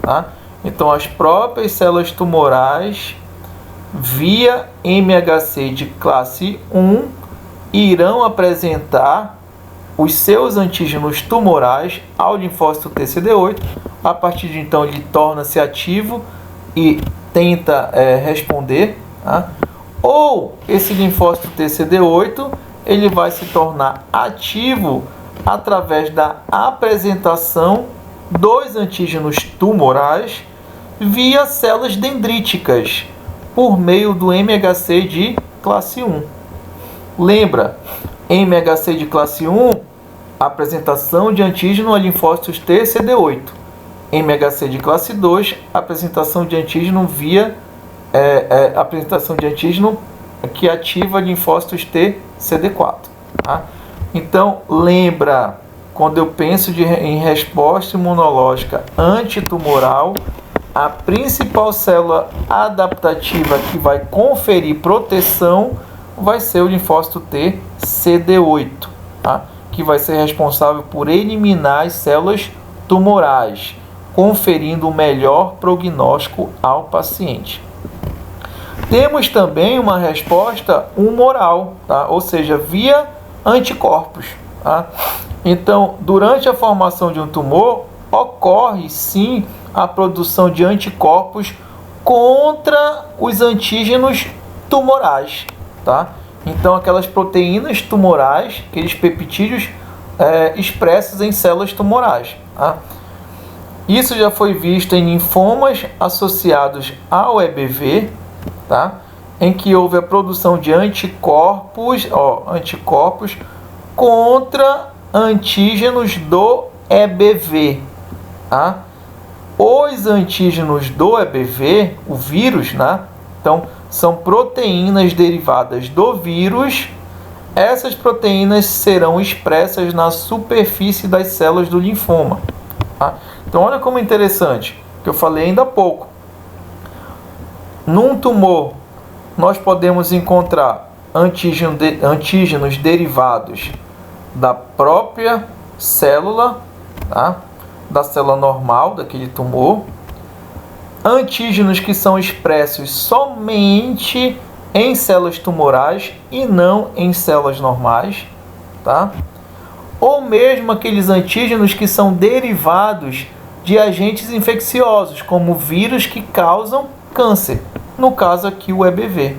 tá? Então, as próprias células tumorais, via MHC de classe 1, irão apresentar os seus antígenos tumorais ao linfócito TCD8. A partir de então, ele torna-se ativo e tenta responder. Tá? Ou esse linfócito TCD8 ele vai se tornar ativo através da apresentação dos antígenos tumorais via células dendríticas por meio do MHC de classe 1. Lembra, MHC de classe 1, apresentação de antígeno a linfócitos TCD8. MHC de classe 2, apresentação de antígeno via apresentação de antígeno que ativa linfócitos TCD4. Tá? Então, lembra, quando eu penso em resposta imunológica antitumoral, a principal célula adaptativa que vai conferir proteção vai ser o linfócito TCD8, tá? Que vai ser responsável por eliminar as células tumorais, conferindo o melhor prognóstico ao paciente. Temos também uma resposta humoral, tá? Ou seja, via anticorpos. Tá? Então, durante a formação de um tumor, ocorre sim a produção de anticorpos contra os antígenos tumorais. Tá? Então, aquelas proteínas tumorais, aqueles peptídeos expressos em células tumorais. Tá? Isso já foi visto em linfomas associados ao EBV, tá? Em que houve a produção de anticorpos contra antígenos do EBV. Tá? Os antígenos do EBV, o vírus, né? Então, são proteínas derivadas do vírus. Essas proteínas serão expressas na superfície das células do linfoma. Tá? Então, olha como é interessante. que eu falei ainda há pouco. Num tumor, nós podemos encontrar antígenos derivados da própria célula, tá? Da célula normal daquele tumor, antígenos que são expressos somente em células tumorais e não em células normais, tá? Ou mesmo aqueles antígenos que são derivados de agentes infecciosos, como vírus que causam câncer, no caso aqui o EBV,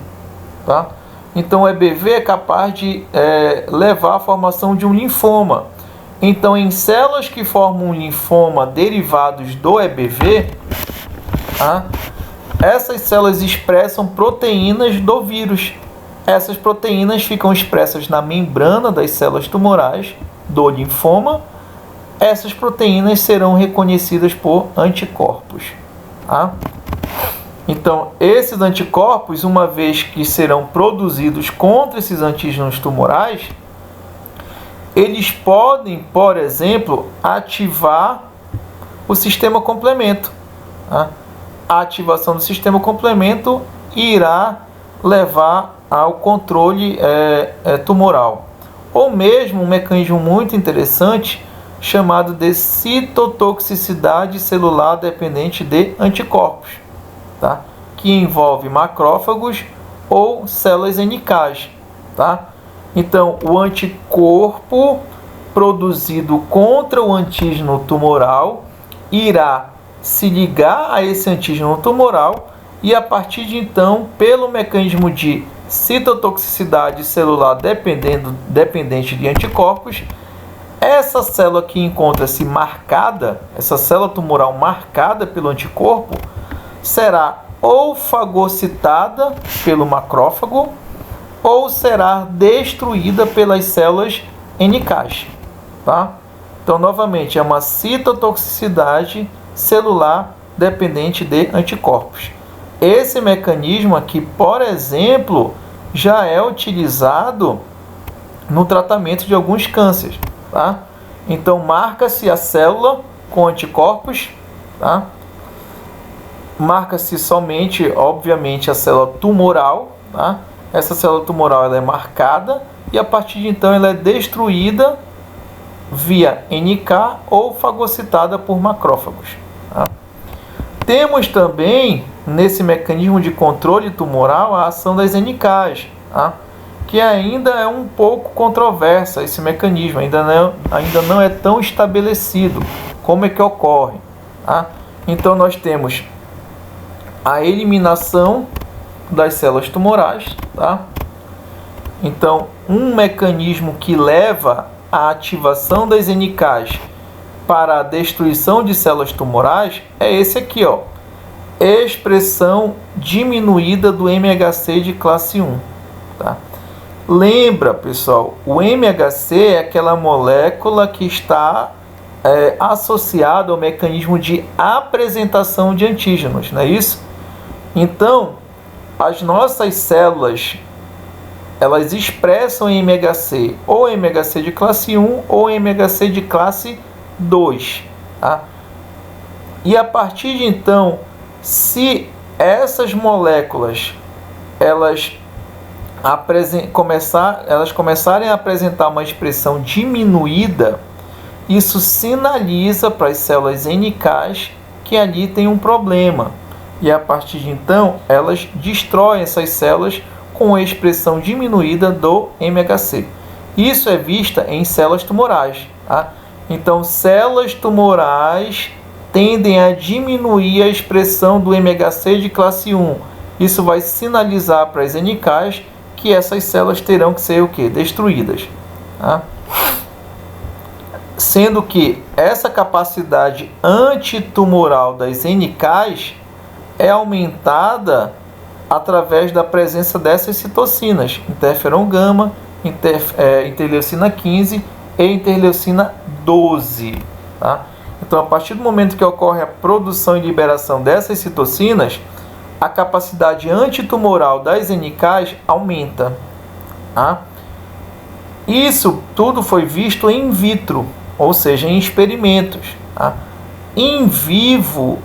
tá? Então o EBV é capaz de levar à formação de um linfoma. Então, em células que formam um linfoma derivados do EBV, tá? Essas células expressam proteínas do vírus. Essas proteínas ficam expressas na membrana das células tumorais do linfoma. Essas proteínas serão reconhecidas por anticorpos, tá? Então, esses anticorpos, uma vez que serão produzidos contra esses antígenos tumorais, eles podem, por exemplo, ativar o sistema complemento, tá? A ativação do sistema complemento irá levar ao controle tumoral. Ou mesmo um mecanismo muito interessante chamado de citotoxicidade celular dependente de anticorpos, tá? Que envolve macrófagos ou células NK, tá? Então, o anticorpo produzido contra o antígeno tumoral irá se ligar a esse antígeno tumoral e, a partir de então, pelo mecanismo de citotoxicidade celular dependente de anticorpos, essa célula que encontra-se marcada, essa célula tumoral marcada pelo anticorpo, será ou fagocitada pelo macrófago ou será destruída pelas células NK, tá? Então, novamente, é uma citotoxicidade celular dependente de anticorpos. Esse mecanismo aqui, por exemplo, já é utilizado no tratamento de alguns cânceres, tá? Então, marca-se a célula com anticorpos, tá? Marca-se somente, obviamente, a célula tumoral, tá? Essa célula tumoral ela é marcada e, a partir de então, ela é destruída via NK ou fagocitada por macrófagos, tá? Temos também, nesse mecanismo de controle tumoral, a ação das NKs, tá? Que ainda é um pouco controversa esse mecanismo, ainda não é tão estabelecido como é que ocorre, tá? Então, nós temos a eliminação das células tumorais, tá? Então, um mecanismo que leva à ativação das NKs para a destruição de células tumorais é esse aqui, ó. Expressão diminuída do MHC de classe 1, tá? Lembra, pessoal, o MHC é aquela molécula que está associada ao mecanismo de apresentação de antígenos, não é isso? Então, as nossas células, elas expressam MHC, ou MHC de classe 1 ou MHC de classe 2, tá? E a partir de então, se essas moléculas elas começarem a apresentar uma expressão diminuída, isso sinaliza para as células NK que ali tem um problema. E a partir de então, elas destroem essas células com a expressão diminuída do MHC. Isso é vista em células tumorais, tá? Então, células tumorais tendem a diminuir a expressão do MHC de classe 1. Isso vai sinalizar para as NKs que essas células terão que ser o quê? Destruídas, tá? Sendo que essa capacidade antitumoral das NKs é aumentada através da presença dessas citocinas, interferon gama, interleucina 15 e interleucina 12, tá? Então, a partir do momento que ocorre a produção e liberação dessas citocinas, a capacidade antitumoral das NKs aumenta, tá? Isso tudo foi visto in vitro, ou seja, em experimentos, tá? Em vivo,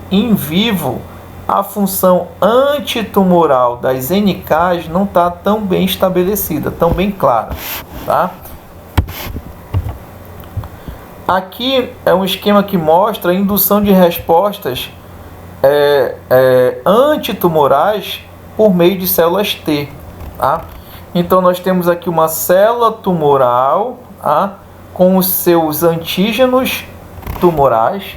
a função antitumoral das NKs não está tão bem estabelecida, tão bem clara, tá? Aqui é um esquema que mostra a indução de respostas antitumorais por meio de células T, tá? Então nós temos aqui uma célula tumoral, tá? Com os seus antígenos tumorais,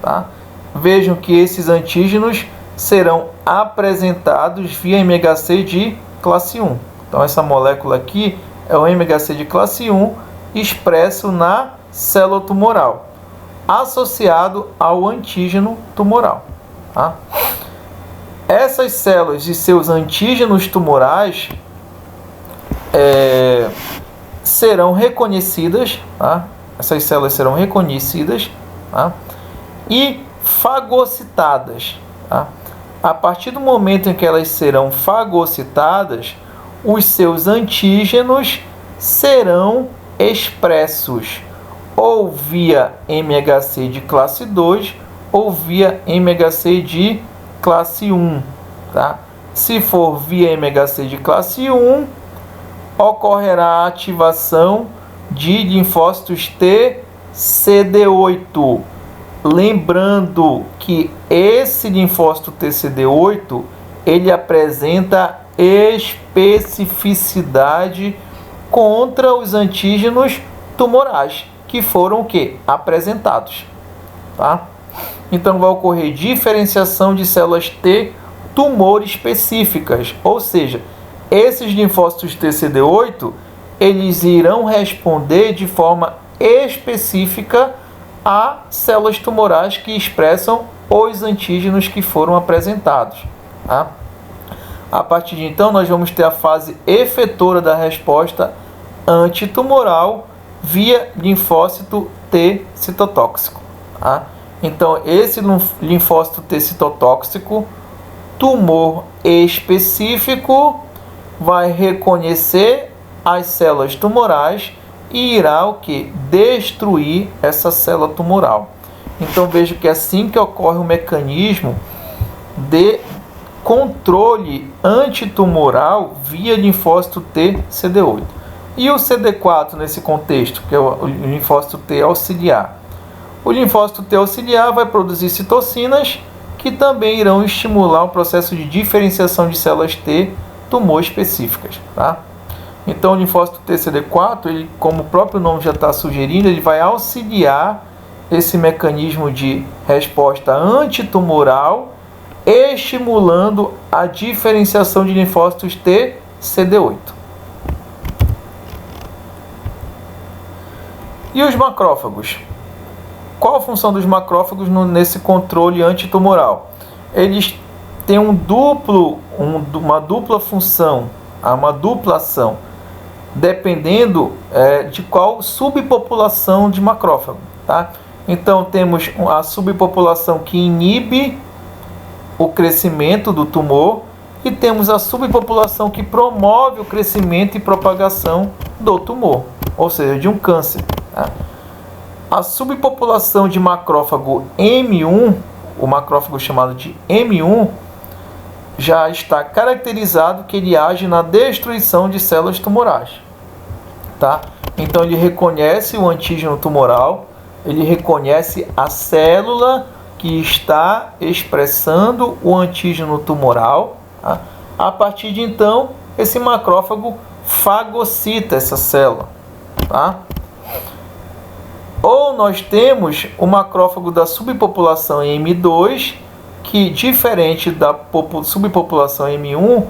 tá? Vejam que esses antígenos serão apresentados via MHC de classe 1. Então essa molécula aqui é o MHC de classe 1 expresso na célula tumoral, associado ao antígeno tumoral, tá? Essas células e seus antígenos tumorais serão reconhecidas, tá? Essas células serão reconhecidas, tá? E fagocitadas, tá? A partir do momento em que elas serão fagocitadas, os seus antígenos serão expressos ou via MHC de classe 2 ou via MHC de classe 1, tá? Se for via MHC de classe 1, ocorrerá a ativação de linfócitos T CD8. Lembrando que esse linfócito TCD8 ele apresenta especificidade contra os antígenos tumorais que foram o que? Apresentados, tá? Então vai ocorrer diferenciação de células T tumor específicas, ou seja, esses linfócitos TCD8 eles irão responder de forma específica a células tumorais que expressam os antígenos que foram apresentados, tá? A partir de então nós vamos ter a fase efetora da resposta antitumoral via linfócito T citotóxico, tá? Então esse linfócito T citotóxico, tumor específico, vai reconhecer as células tumorais e irá o que? Destruir essa célula tumoral. Então veja que é assim que ocorre o mecanismo de controle antitumoral via linfócito T CD8. E o CD4 nesse contexto, que é o linfócito T auxiliar? O linfócito T auxiliar vai produzir citocinas que também irão estimular o processo de diferenciação de células T tumor específicas, tá? Então o linfócito TCD4, ele, como o próprio nome já está sugerindo, ele vai auxiliar esse mecanismo de resposta antitumoral, estimulando a diferenciação de linfócitos T CD8. E os macrófagos? Qual a função dos macrófagos nesse controle antitumoral? Eles têm uma dupla função, uma dupla ação, dependendo de qual subpopulação de macrófago, tá? Então temos a subpopulação que inibe o crescimento do tumor e temos a subpopulação que promove o crescimento e propagação do tumor, ou seja, de um câncer, tá? A subpopulação de macrófago M1, o macrófago chamado de M1, já está caracterizado que ele age na destruição de células tumorais, tá? Então ele reconhece o antígeno tumoral, ele reconhece a célula que está expressando o antígeno tumoral, tá? A partir de então, esse macrófago fagocita essa célula, tá? Ou nós temos o macrófago da subpopulação M2, que, diferente da subpopulação M1,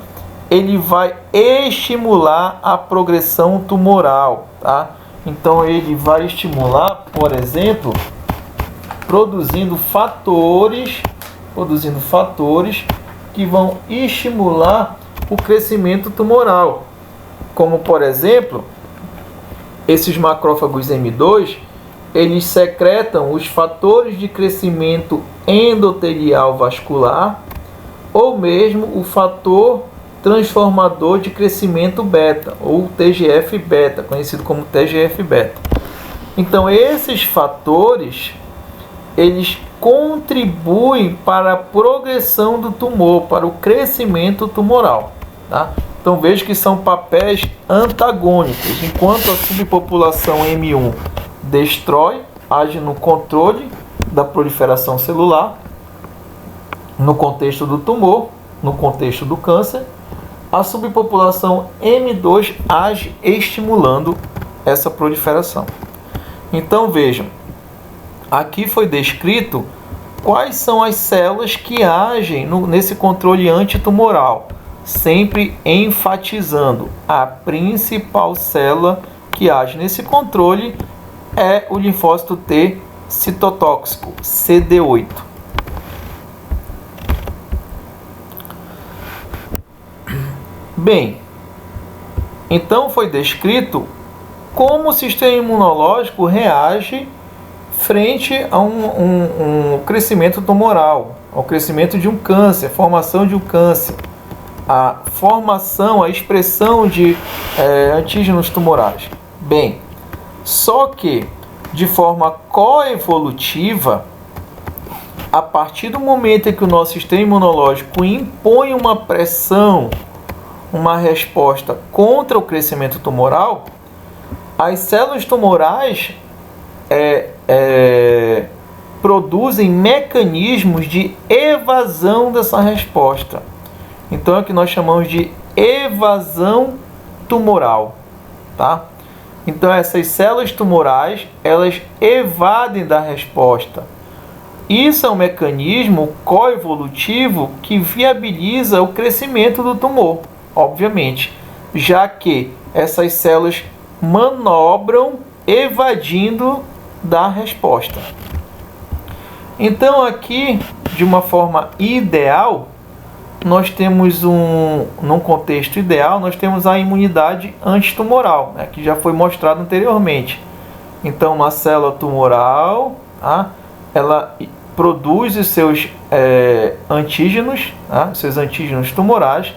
ele vai estimular a progressão tumoral, tá? Então ele vai estimular, por exemplo, produzindo fatores que vão estimular o crescimento tumoral, como por exemplo, esses macrófagos M2, eles secretam os fatores de crescimento endotelial vascular ou mesmo o fator transformador de crescimento beta, ou TGF-beta, conhecido como TGF-beta. Então esses fatores, eles contribuem para a progressão do tumor, para o crescimento tumoral. Tá? Então veja que são papéis antagônicos. Enquanto a subpopulação M1 destrói, age no controle da proliferação celular, no contexto do tumor, no contexto do câncer, a subpopulação M2 age estimulando essa proliferação. Então vejam, aqui foi descrito quais são as células que agem nesse controle antitumoral, sempre enfatizando a principal célula que age nesse controle é o linfócito T citotóxico, CD8. Bem, então foi descrito como o sistema imunológico reage frente a um crescimento tumoral, ao crescimento de um câncer, a formação de um câncer, a formação, a expressão de antígenos tumorais. Bem, só que de forma coevolutiva, a partir do momento em que o nosso sistema imunológico impõe uma pressão, uma resposta contra o crescimento tumoral, as células tumorais produzem mecanismos de evasão dessa resposta. Então é o que nós chamamos de evasão tumoral, tá? Então essas células tumorais, elas evadem da resposta. Isso é um mecanismo coevolutivo que viabiliza o crescimento do tumor, obviamente, já que essas células manobram evadindo da resposta. Então aqui, de uma forma ideal, nós temos num contexto ideal, nós temos a imunidade antitumoral, né, que já foi mostrado anteriormente. Então uma célula tumoral, tá, ela produz os seus antígenos, tá, seus antígenos tumorais,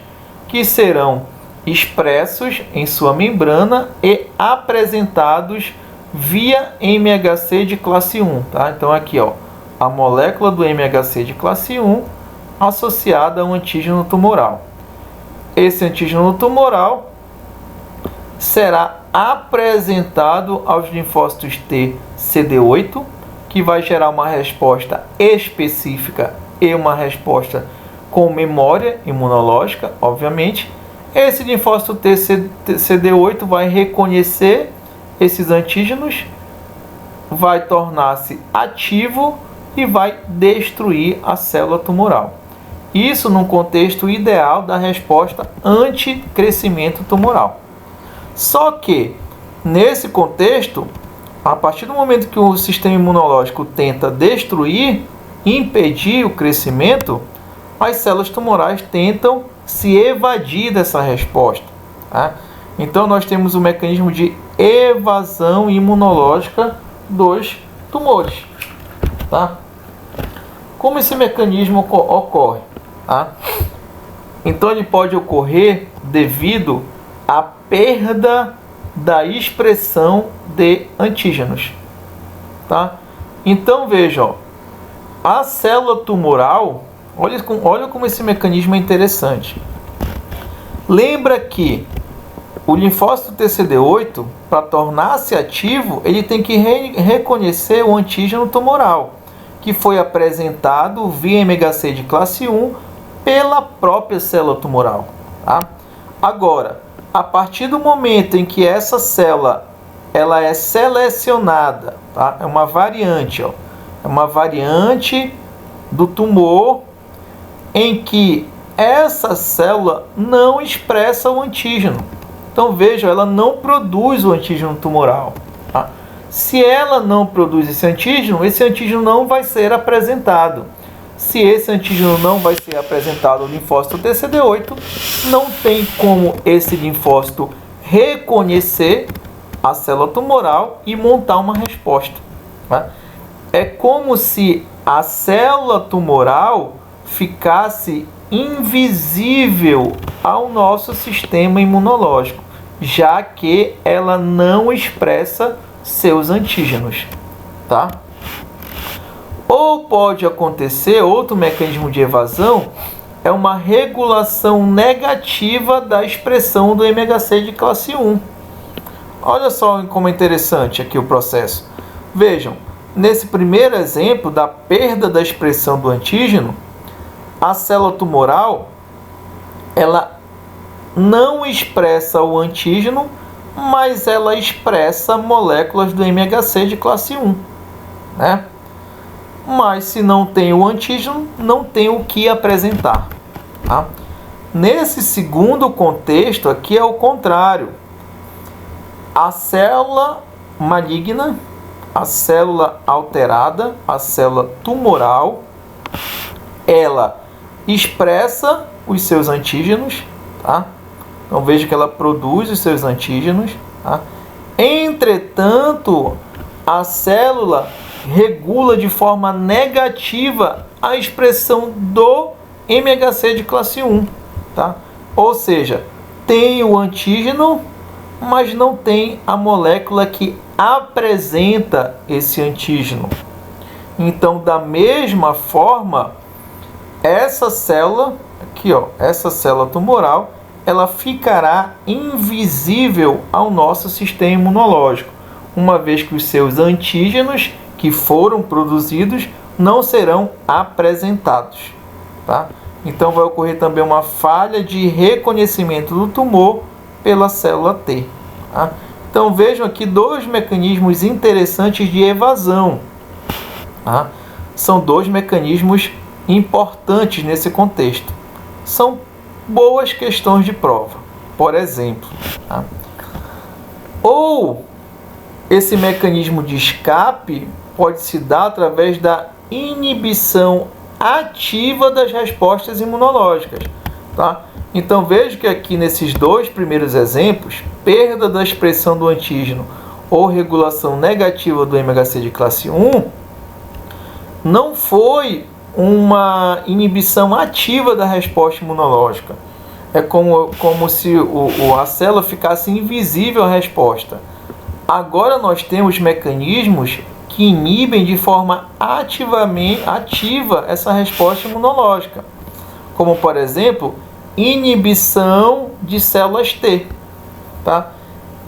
que serão expressos em sua membrana e apresentados via MHC de classe 1. Tá? Então aqui, ó, a molécula do MHC de classe 1 associada a um antígeno tumoral. Esse antígeno tumoral será apresentado aos linfócitos T CD8, que vai gerar uma resposta específica e uma resposta com memória imunológica, obviamente. Esse linfócito T CD8 vai reconhecer esses antígenos, vai tornar-se ativo e vai destruir a célula tumoral. Isso num contexto ideal da resposta anti-crescimento tumoral. Só que, nesse contexto, a partir do momento que o sistema imunológico tenta destruir, impedir o crescimento, as células tumorais tentam se evadir dessa resposta. Tá? Então, nós temos o mecanismo de evasão imunológica dos tumores. Tá? Como esse mecanismo ocorre? Tá? Então, ele pode ocorrer devido à perda da expressão de antígenos. Tá? Então, veja, ó, a célula tumoral, olha como esse mecanismo é interessante. Lembra que o linfócito TCD8, para tornar-se ativo, ele tem que reconhecer o antígeno tumoral, que foi apresentado via MHC de classe 1 pela própria célula tumoral. Tá? Agora, a partir do momento em que essa célula ela é selecionada, tá? É uma variante, ó, é uma variante do tumor em que essa célula não expressa o antígeno. Então veja, ela não produz o antígeno tumoral. Tá? Se ela não produz esse antígeno não vai ser apresentado. Se esse antígeno não vai ser apresentado ao linfócito TCD8, não tem como esse linfócito reconhecer a célula tumoral e montar uma resposta. Tá? É como se a célula tumoral ficasse invisível ao nosso sistema imunológico, já que ela não expressa seus antígenos. Tá? Ou pode acontecer, outro mecanismo de evasão, é uma regulação negativa da expressão do MHC de classe 1. Olha só como é interessante aqui o processo. Vejam, nesse primeiro exemplo da perda da expressão do antígeno, a célula tumoral, ela não expressa o antígeno, mas ela expressa moléculas do MHC de classe 1, né? Mas se não tem o antígeno, não tem o que apresentar, tá? Nesse segundo contexto aqui é o contrário. A célula maligna, a célula alterada, a célula tumoral, ela expressa os seus antígenos, tá? Então veja que ela produz os seus antígenos, tá? Entretanto, a célula regula de forma negativa a expressão do MHC de classe 1, tá? Ou seja, tem o antígeno, mas não tem a molécula que apresenta esse antígeno. Então, da mesma forma, essa célula aqui, ó, essa célula tumoral, ela ficará invisível ao nosso sistema imunológico, uma vez que os seus antígenos que foram produzidos não serão apresentados, tá? Então vai ocorrer também uma falha de reconhecimento do tumor pela célula T, tá? Então vejam aqui dois mecanismos interessantes de evasão, tá? São dois mecanismos importantes nesse contexto. São boas questões de prova, por exemplo, tá? Ou esse mecanismo de escape pode se dar através da inibição ativa das respostas imunológicas, tá? Então veja que aqui nesses dois primeiros exemplos, perda da expressão do antígeno ou regulação negativa do MHC de classe 1, não foi uma inibição ativa da resposta imunológica. É como se a célula ficasse invisível à resposta. Agora nós temos mecanismos que inibem de forma ativa essa resposta imunológica, como por exemplo, inibição de células T, tá?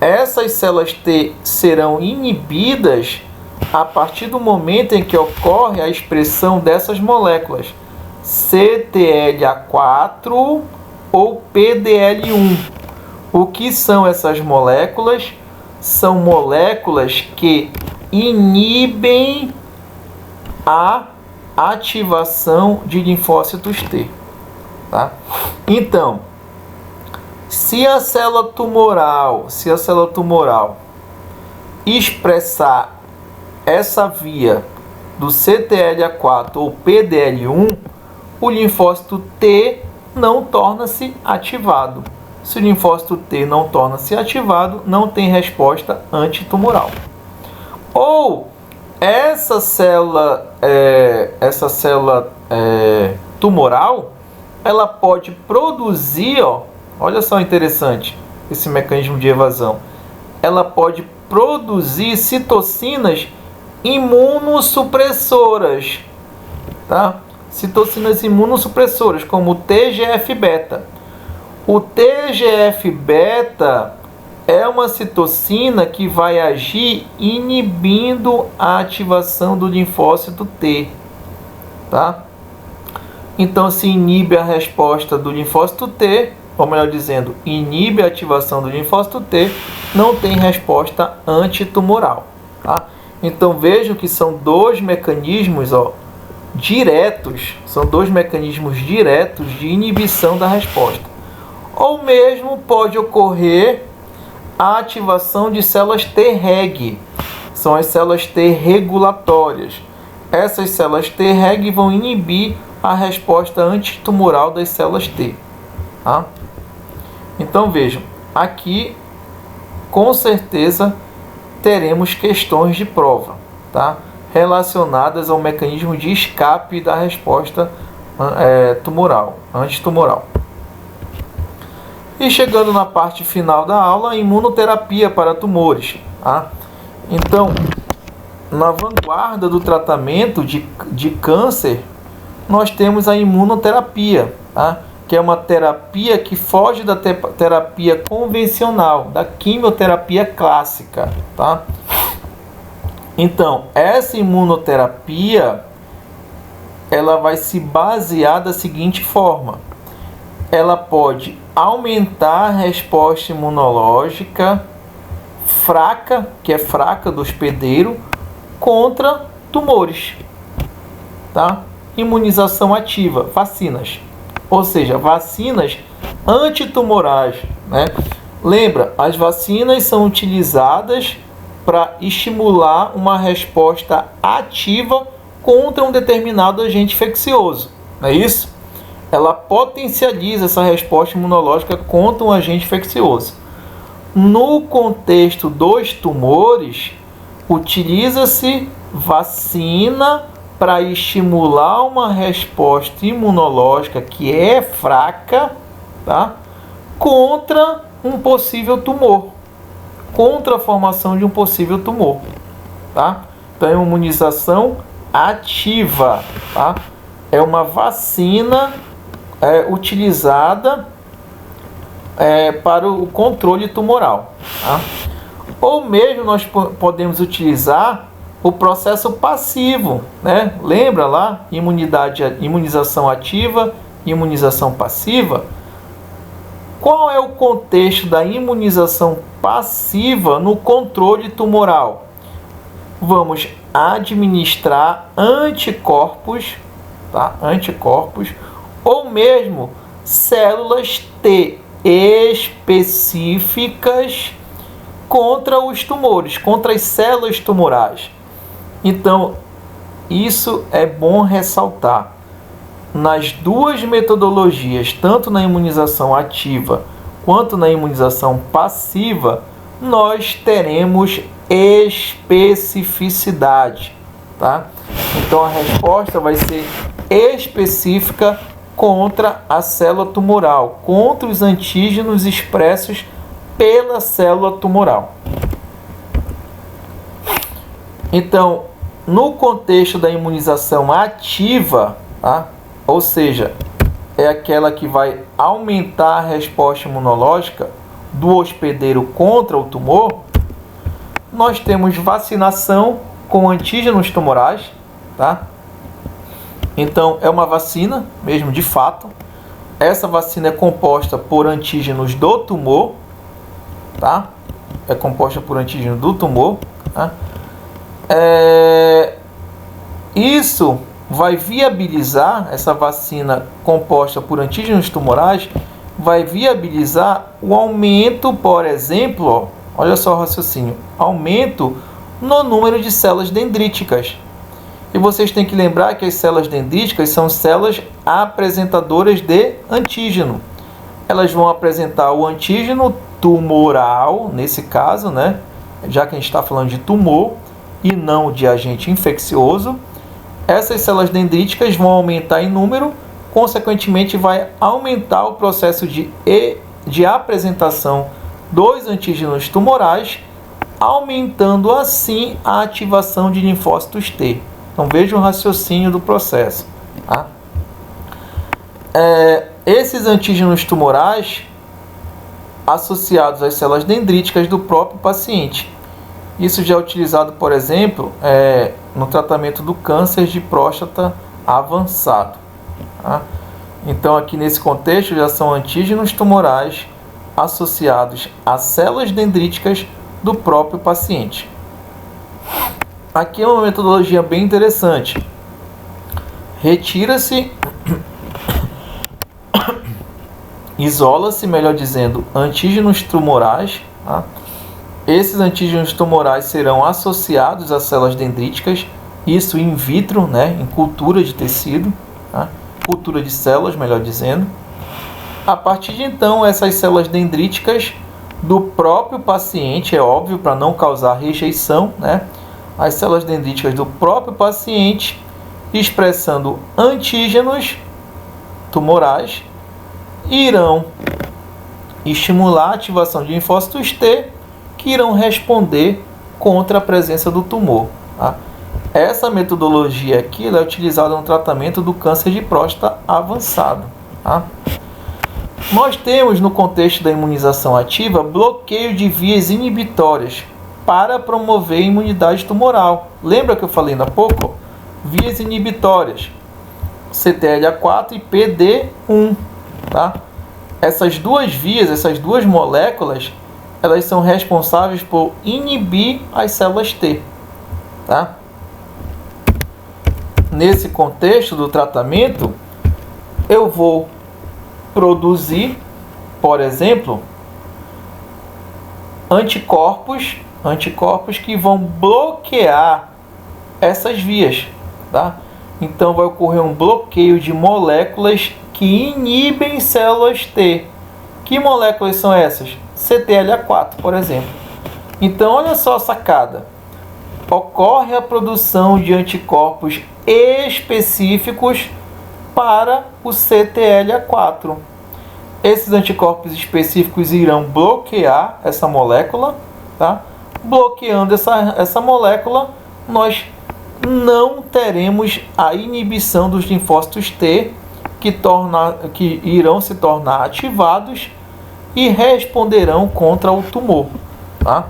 Essas células T serão inibidas a partir do momento em que ocorre a expressão dessas moléculas CTLA4 ou PDL1. O que são essas moléculas? São moléculas que inibem a ativação de linfócitos T, tá? Então, se a célula tumoral expressar essa via do CTLA4 ou PDL1, o linfócito T não torna-se ativado. Se o linfócito T não torna-se ativado, não tem resposta antitumoral. Ou essa célula tumoral, ela pode produzir, ó, olha só interessante esse mecanismo de evasão, ela pode produzir citocinas imunossupressoras, tá? Citocinas imunossupressoras, como o TGF-beta. O TGF-beta é uma citocina que vai agir inibindo a ativação do linfócito T, tá? Então, se inibe a resposta do linfócito T, ou melhor dizendo, inibe a ativação do linfócito T, não tem resposta antitumoral, tá? Então, vejam que são dois mecanismos, ó, diretos, são dois mecanismos diretos de inibição da resposta. Ou mesmo pode ocorrer a ativação de células Treg, são as células T regulatórias. Essas células Treg vão inibir a resposta antitumoral das células T, tá? Então vejam, aqui com certeza teremos questões de prova, tá? Relacionadas ao mecanismo de escape da resposta antitumoral. E chegando na parte final da aula, imunoterapia para tumores, tá? Então, na vanguarda do tratamento de câncer, nós temos a imunoterapia, tá? Que é uma terapia que foge da terapia convencional, da quimioterapia clássica, tá? Então, essa imunoterapia, ela vai se basear da seguinte forma: ela pode aumentar a resposta imunológica fraca, que é fraca do hospedeiro, contra tumores, tá? Imunização ativa, vacinas, ou seja, vacinas antitumorais, né? Lembra, as vacinas são utilizadas para estimular uma resposta ativa contra um determinado agente infeccioso, não é isso? Ela potencializa essa resposta imunológica contra um agente infeccioso. No contexto dos tumores, utiliza-se vacina para estimular uma resposta imunológica que é fraca, tá? Contra um possível tumor, contra a formação de um possível tumor, tá? Então, é uma imunização ativa, tá? É uma vacina utilizada para o controle tumoral, tá? Ou mesmo nós podemos utilizar o processo passivo, né? Lembra lá? Imunização ativa, imunização passiva. Qual é o contexto da imunização passiva no controle tumoral? Vamos administrar anticorpos, tá? Anticorpos, ou mesmo células T específicas contra os tumores, contra as células tumorais. Então, isso é bom ressaltar. Nas duas metodologias, tanto na imunização ativa quanto na imunização passiva, nós teremos especificidade, tá? Então, a resposta vai ser específica contra a célula tumoral, contra os antígenos expressos pela célula tumoral. Então, no contexto da imunização ativa, tá? Ou seja, é aquela que vai aumentar a resposta imunológica do hospedeiro contra o tumor, nós temos vacinação com antígenos tumorais, tá? Então, é uma vacina, mesmo de fato. Essa vacina é composta por antígenos do tumor, tá? É composta por antígeno do tumor, tá? Isso vai viabilizar, essa vacina composta por antígenos tumorais, vai viabilizar o aumento, por exemplo, ó, olha só o raciocínio, aumento no número de células dendríticas. E vocês têm que lembrar que as células dendríticas são células apresentadoras de antígeno. Elas vão apresentar o antígeno tumoral, nesse caso, né? Já que a gente está falando de tumor e não de agente infeccioso. Essas células dendríticas vão aumentar em número, consequentemente vai aumentar o processo de apresentação dos antígenos tumorais, aumentando assim a ativação de linfócitos T. Então veja o raciocínio do processo, tá? Esses antígenos tumorais associados às células dendríticas do próprio paciente. Isso já é utilizado, por exemplo, no tratamento do câncer de próstata avançado, tá? Então, aqui nesse contexto, já são antígenos tumorais associados a células dendríticas do próprio paciente. Aqui é uma metodologia bem interessante. Retira-se, isola-se, melhor dizendo, antígenos tumorais, tá? Esses antígenos tumorais serão associados a células dendríticas, isso in vitro, né, em cultura de tecido, tá? Cultura de células, melhor dizendo. A partir de então, essas células dendríticas do próprio paciente, é óbvio, para não causar rejeição, né? As células dendríticas do próprio paciente, expressando antígenos tumorais, irão estimular a ativação de linfócitos T, que irão responder contra a presença do tumor. tá? Essa metodologia aqui ela é utilizada no tratamento do câncer de próstata avançado, tá? Nós temos no contexto da imunização ativa bloqueio de vias inibitórias para promover a imunidade tumoral. Lembra que eu falei ainda há pouco? Vias inibitórias, CTLA4 e PD1, tá? Essas duas vias, essas duas moléculas, elas são responsáveis por inibir as células T, tá? Nesse contexto do tratamento, eu vou produzir, por exemplo, anticorpos que vão bloquear essas vias, tá? Então vai ocorrer um bloqueio de moléculas que inibem células T. Que moléculas são essas? CTLA4, por exemplo. Então olha só a sacada. Ocorre a produção de anticorpos específicos para o CTLA4. Esses anticorpos específicos irão bloquear essa molécula, tá? Bloqueando essa molécula, nós não teremos a inibição dos linfócitos T, que irão se tornar ativados e responderão contra o tumor, tá?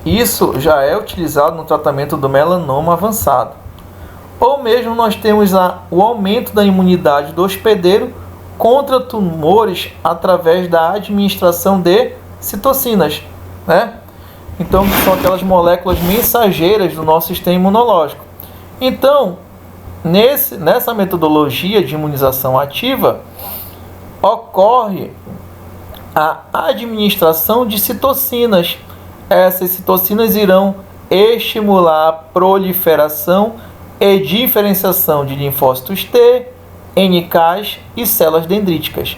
Isso já é utilizado no tratamento do melanoma avançado. Ou mesmo nós temos o aumento da imunidade do hospedeiro contra tumores através da administração de citocinas, né? Então, são aquelas moléculas mensageiras do nosso sistema imunológico. Então, nessa metodologia de imunização ativa, ocorre a administração de citocinas. Essas citocinas irão estimular a proliferação e diferenciação de linfócitos T, NKs e células dendríticas,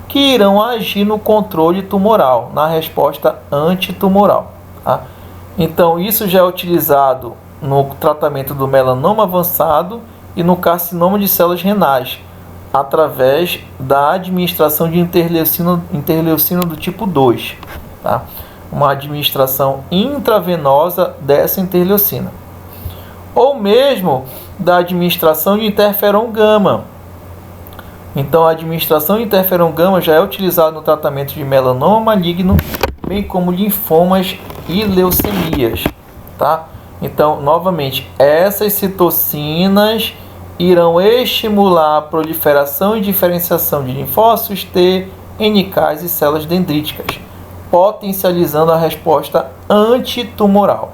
que irão agir no controle tumoral, na resposta antitumoral, tá? Então, isso já é utilizado no tratamento do melanoma avançado e no carcinoma de células renais, através da administração de interleucina do tipo 2, tá? Uma administração intravenosa dessa interleucina. Ou mesmo da administração de interferon gama. Então, a administração de interferon gama já é utilizada no tratamento de melanoma maligno, bem como linfomas e leucemias, tá? Então, novamente, essas citocinas irão estimular a proliferação e diferenciação de linfócitos T, NKs e células dendríticas, potencializando a resposta antitumoral.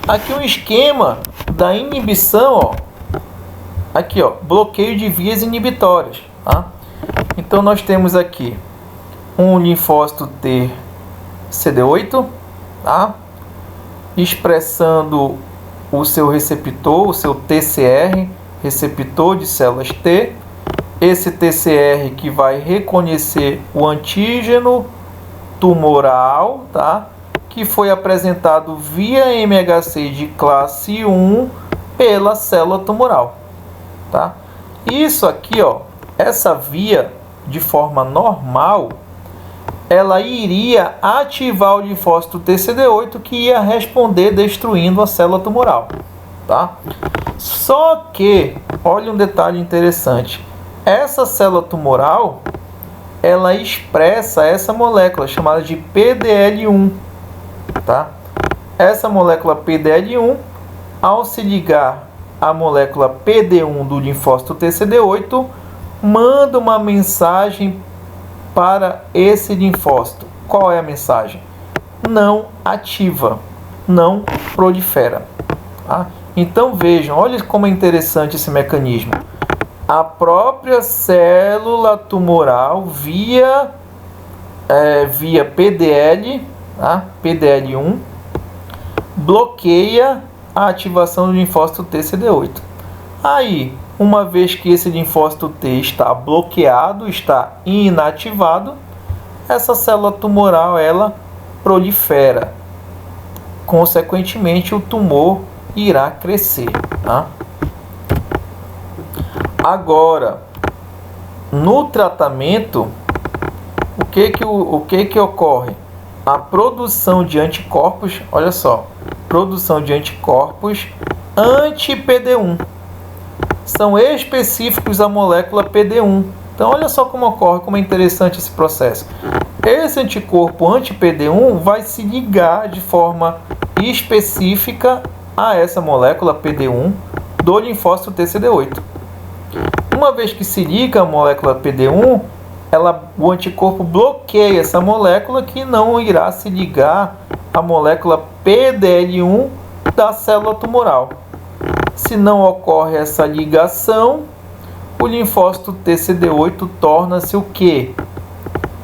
Aqui um esquema da inibição, ó. Aqui, ó, bloqueio de vias inibitórias, tá? Então nós temos aqui um linfócito T CD8, tá? Expressando o seu receptor, o seu TCR, receptor de células T. Esse TCR que vai reconhecer o antígeno tumoral, tá? Que foi apresentado via MHC de classe 1 pela célula tumoral, tá? Isso aqui, ó, essa via, de forma normal, ela iria ativar o linfócito TCD8, que ia responder destruindo a célula tumoral, tá? Só que, olha um detalhe interessante, essa célula tumoral, ela expressa essa molécula chamada de PDL1, tá? Essa molécula PDL1, ao se ligar à molécula PD1 do linfócito TCD8, manda uma mensagem para esse linfócito. Qual é a mensagem? Não ativa, não prolifera, tá? Então vejam, olha como é interessante esse mecanismo. A própria célula tumoral via PDL, tá? PDL1, bloqueia a ativação do linfócito TCD8. Aí, uma vez que esse linfócito T está bloqueado, está inativado, essa célula tumoral ela prolifera. Consequentemente, o tumor irá crescer, tá? Agora, no tratamento, o que ocorre? a produção de anticorpos, olha só, produção de anticorpos anti-PD1. São específicos à molécula PD1. Então, olha só como ocorre, como é interessante esse processo. Esse anticorpo anti-PD1 vai se ligar de forma específica a essa molécula PD1 do linfócito TCD8. Uma vez que se liga a molécula PD1, o anticorpo bloqueia essa molécula que não irá se ligar à molécula PDL1 da célula tumoral. Se não ocorre essa ligação, o linfócito TCD8 torna-se o quê?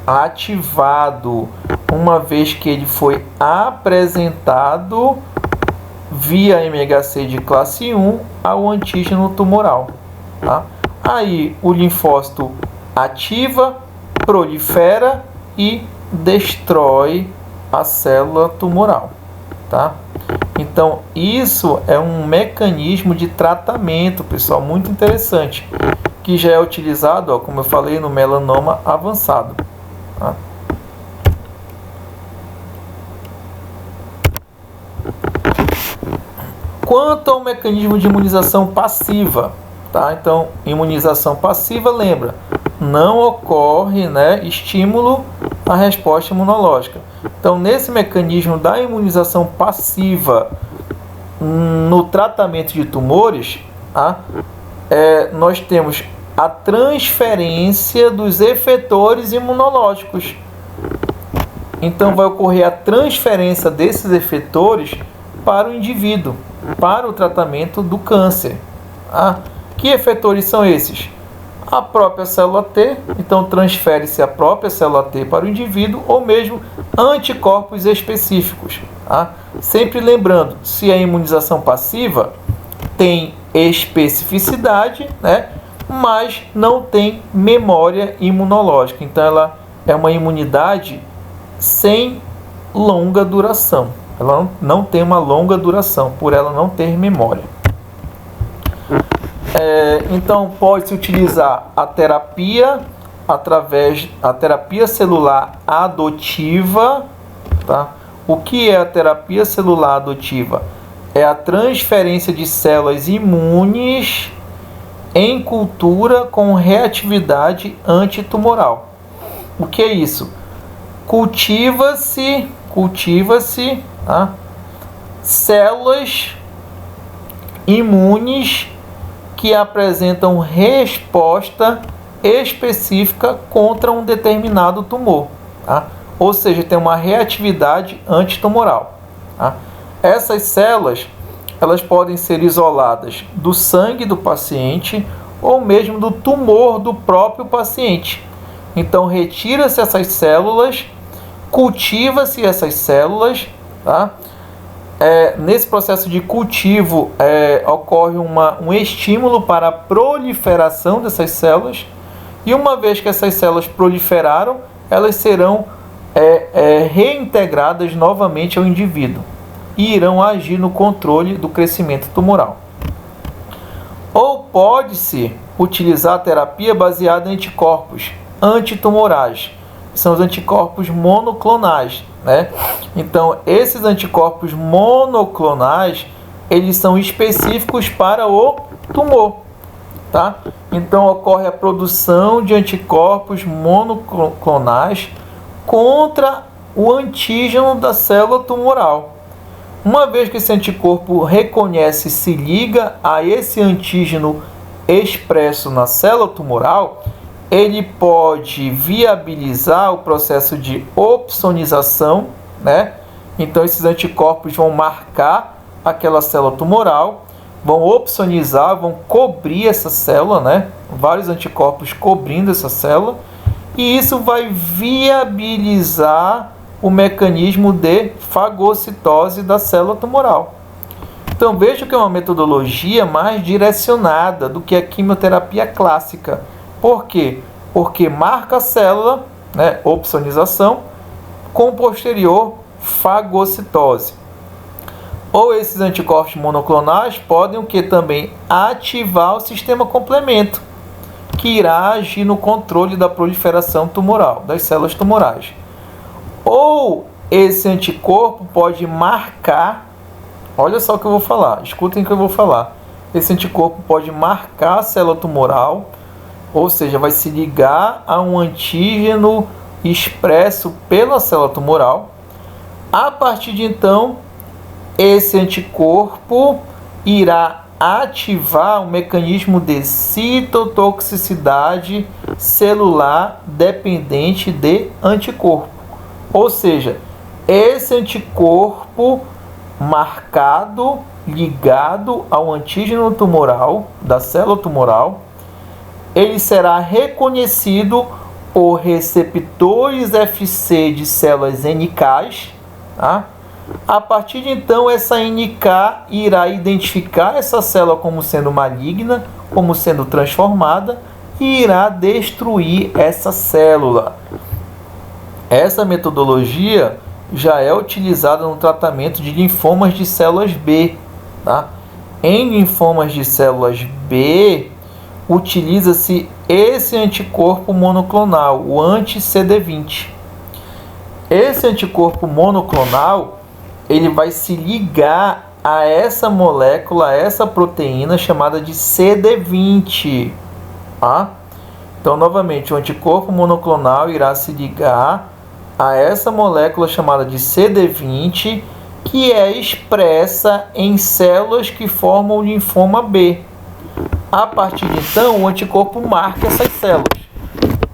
Ativado, uma vez que ele foi apresentado via MHC de classe 1 ao antígeno tumoral. Tá? Aí o linfócito ativa, prolifera e destrói a célula tumoral. Tá? Então, isso é um mecanismo de tratamento, pessoal, muito interessante, que já é utilizado, ó, como eu falei, no melanoma avançado. Tá? Quanto ao mecanismo de imunização passiva, tá? Então, imunização passiva, lembra, não ocorre, né, estímulo à resposta imunológica. Então, nesse mecanismo da imunização passiva no tratamento de tumores, tá? Nós temos a transferência dos efetores imunológicos. Então, vai ocorrer a transferência desses efetores para o indivíduo, para o tratamento do câncer. Tá? Que efetores são esses? A própria célula T, então transfere-se a própria célula T para o indivíduo, ou mesmo anticorpos específicos. Tá? Sempre lembrando, se a imunização passiva tem especificidade, né, mas não tem memória imunológica. Então ela é uma imunidade sem longa duração. Ela não tem uma longa duração, por ela não ter memória. Então pode-se utilizar a terapia através da terapia celular adotiva. Tá? O que é a terapia celular adotiva? É a transferência de células imunes em cultura com reatividade antitumoral. O que é isso? Cultiva-se, tá? Células imunes que apresentam resposta específica contra um determinado tumor. Tá? Ou seja, tem uma reatividade antitumoral. Tá? Essas células, elas podem ser isoladas do sangue do paciente ou mesmo do tumor do próprio paciente. Então, retira-se essas células, cultiva-se essas células, tá? Nesse processo de cultivo, ocorre um estímulo para a proliferação dessas células, e uma vez que essas células proliferaram, elas serão reintegradas novamente ao indivíduo e irão agir no controle do crescimento tumoral. Ou pode-se utilizar a terapia baseada em anticorpos antitumorais, que são os anticorpos monoclonais, né? Então, esses anticorpos monoclonais, eles são específicos para o tumor, tá? Então, ocorre a produção de anticorpos monoclonais contra o antígeno da célula tumoral. Uma vez que esse anticorpo reconhece e se liga a esse antígeno expresso na célula tumoral, ele pode viabilizar o processo de opsonização, né? Então, esses anticorpos vão marcar aquela célula tumoral, vão opsonizar, vão cobrir essa célula, né? Vários anticorpos cobrindo essa célula, e isso vai viabilizar o mecanismo de fagocitose da célula tumoral. Então, veja que é uma metodologia mais direcionada do que a quimioterapia clássica. Por quê? Porque marca a célula, né, opsonização, com posterior fagocitose. Ou esses anticorpos monoclonais podem o que também ativar o sistema complemento, que irá agir no controle da proliferação tumoral, das células tumorais. Ou esse anticorpo pode marcar, olha só o que eu vou falar, escutem o que eu vou falar. Esse anticorpo pode marcar a célula tumoral, ou seja, vai se ligar a um antígeno expresso pela célula tumoral. A partir de então, esse anticorpo irá ativar o mecanismo de citotoxicidade celular dependente de anticorpo. Ou seja, esse anticorpo marcado, ligado ao antígeno tumoral, da célula tumoral, ele será reconhecido por receptores FC de células NK, tá? A partir de então, essa NK irá identificar essa célula como sendo maligna, como sendo transformada, e irá destruir essa célula. Essa metodologia já é utilizada no tratamento de linfomas de células B. Tá? Em linfomas de células B, utiliza-se esse anticorpo monoclonal, o anti-CD20. Esse anticorpo monoclonal, ele vai se ligar a essa molécula, a essa proteína chamada de CD20. Tá? Então, novamente, o anticorpo monoclonal irá se ligar a essa molécula chamada de CD20, que é expressa em células que formam o linfoma B. A partir de então, o anticorpo marca essas células.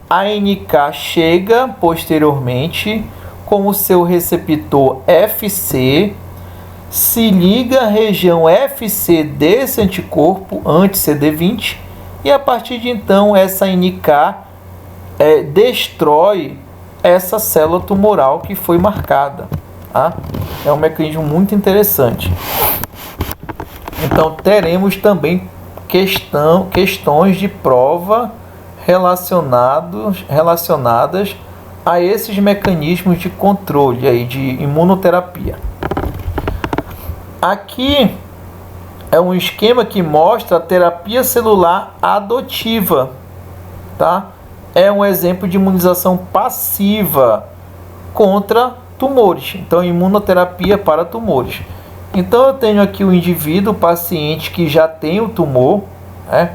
A NK chega posteriormente com o seu receptor FC, se liga à região FC desse anticorpo anti-CD20 e a partir de então essa NK destrói essa célula tumoral que foi marcada. Tá? É um mecanismo muito interessante. Então teremos também questões de prova relacionadas a esses mecanismos de controle aí, de imunoterapia. Aqui é um esquema que mostra a terapia celular adotiva, tá? É um exemplo de imunização passiva contra tumores. Então, imunoterapia para tumores. Então, eu tenho aqui o indivíduo, o paciente que já tem o tumor, né?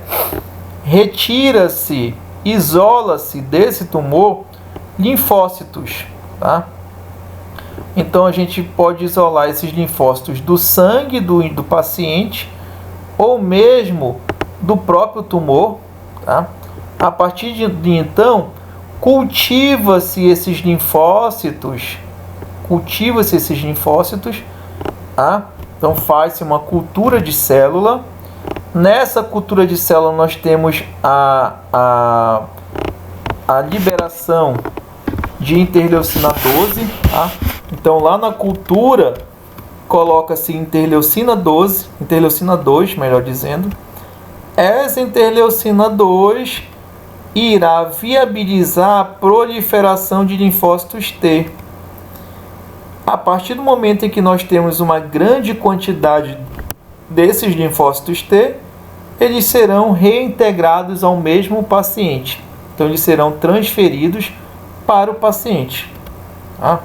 Retira-se, isola-se desse tumor linfócitos, tá? Então, a gente pode isolar esses linfócitos do sangue do paciente ou mesmo do próprio tumor, tá? A partir de então, cultiva-se esses linfócitos, tá? Então faz-se uma cultura de célula. Nessa cultura de célula nós temos a liberação de interleucina 12, tá? Então lá na cultura coloca-se interleucina 2, melhor dizendo. Essa interleucina 2 irá viabilizar a proliferação de linfócitos T. A partir do momento em que nós temos uma grande quantidade desses linfócitos T, eles serão reintegrados ao mesmo paciente. Então, eles serão transferidos para o paciente. Tá?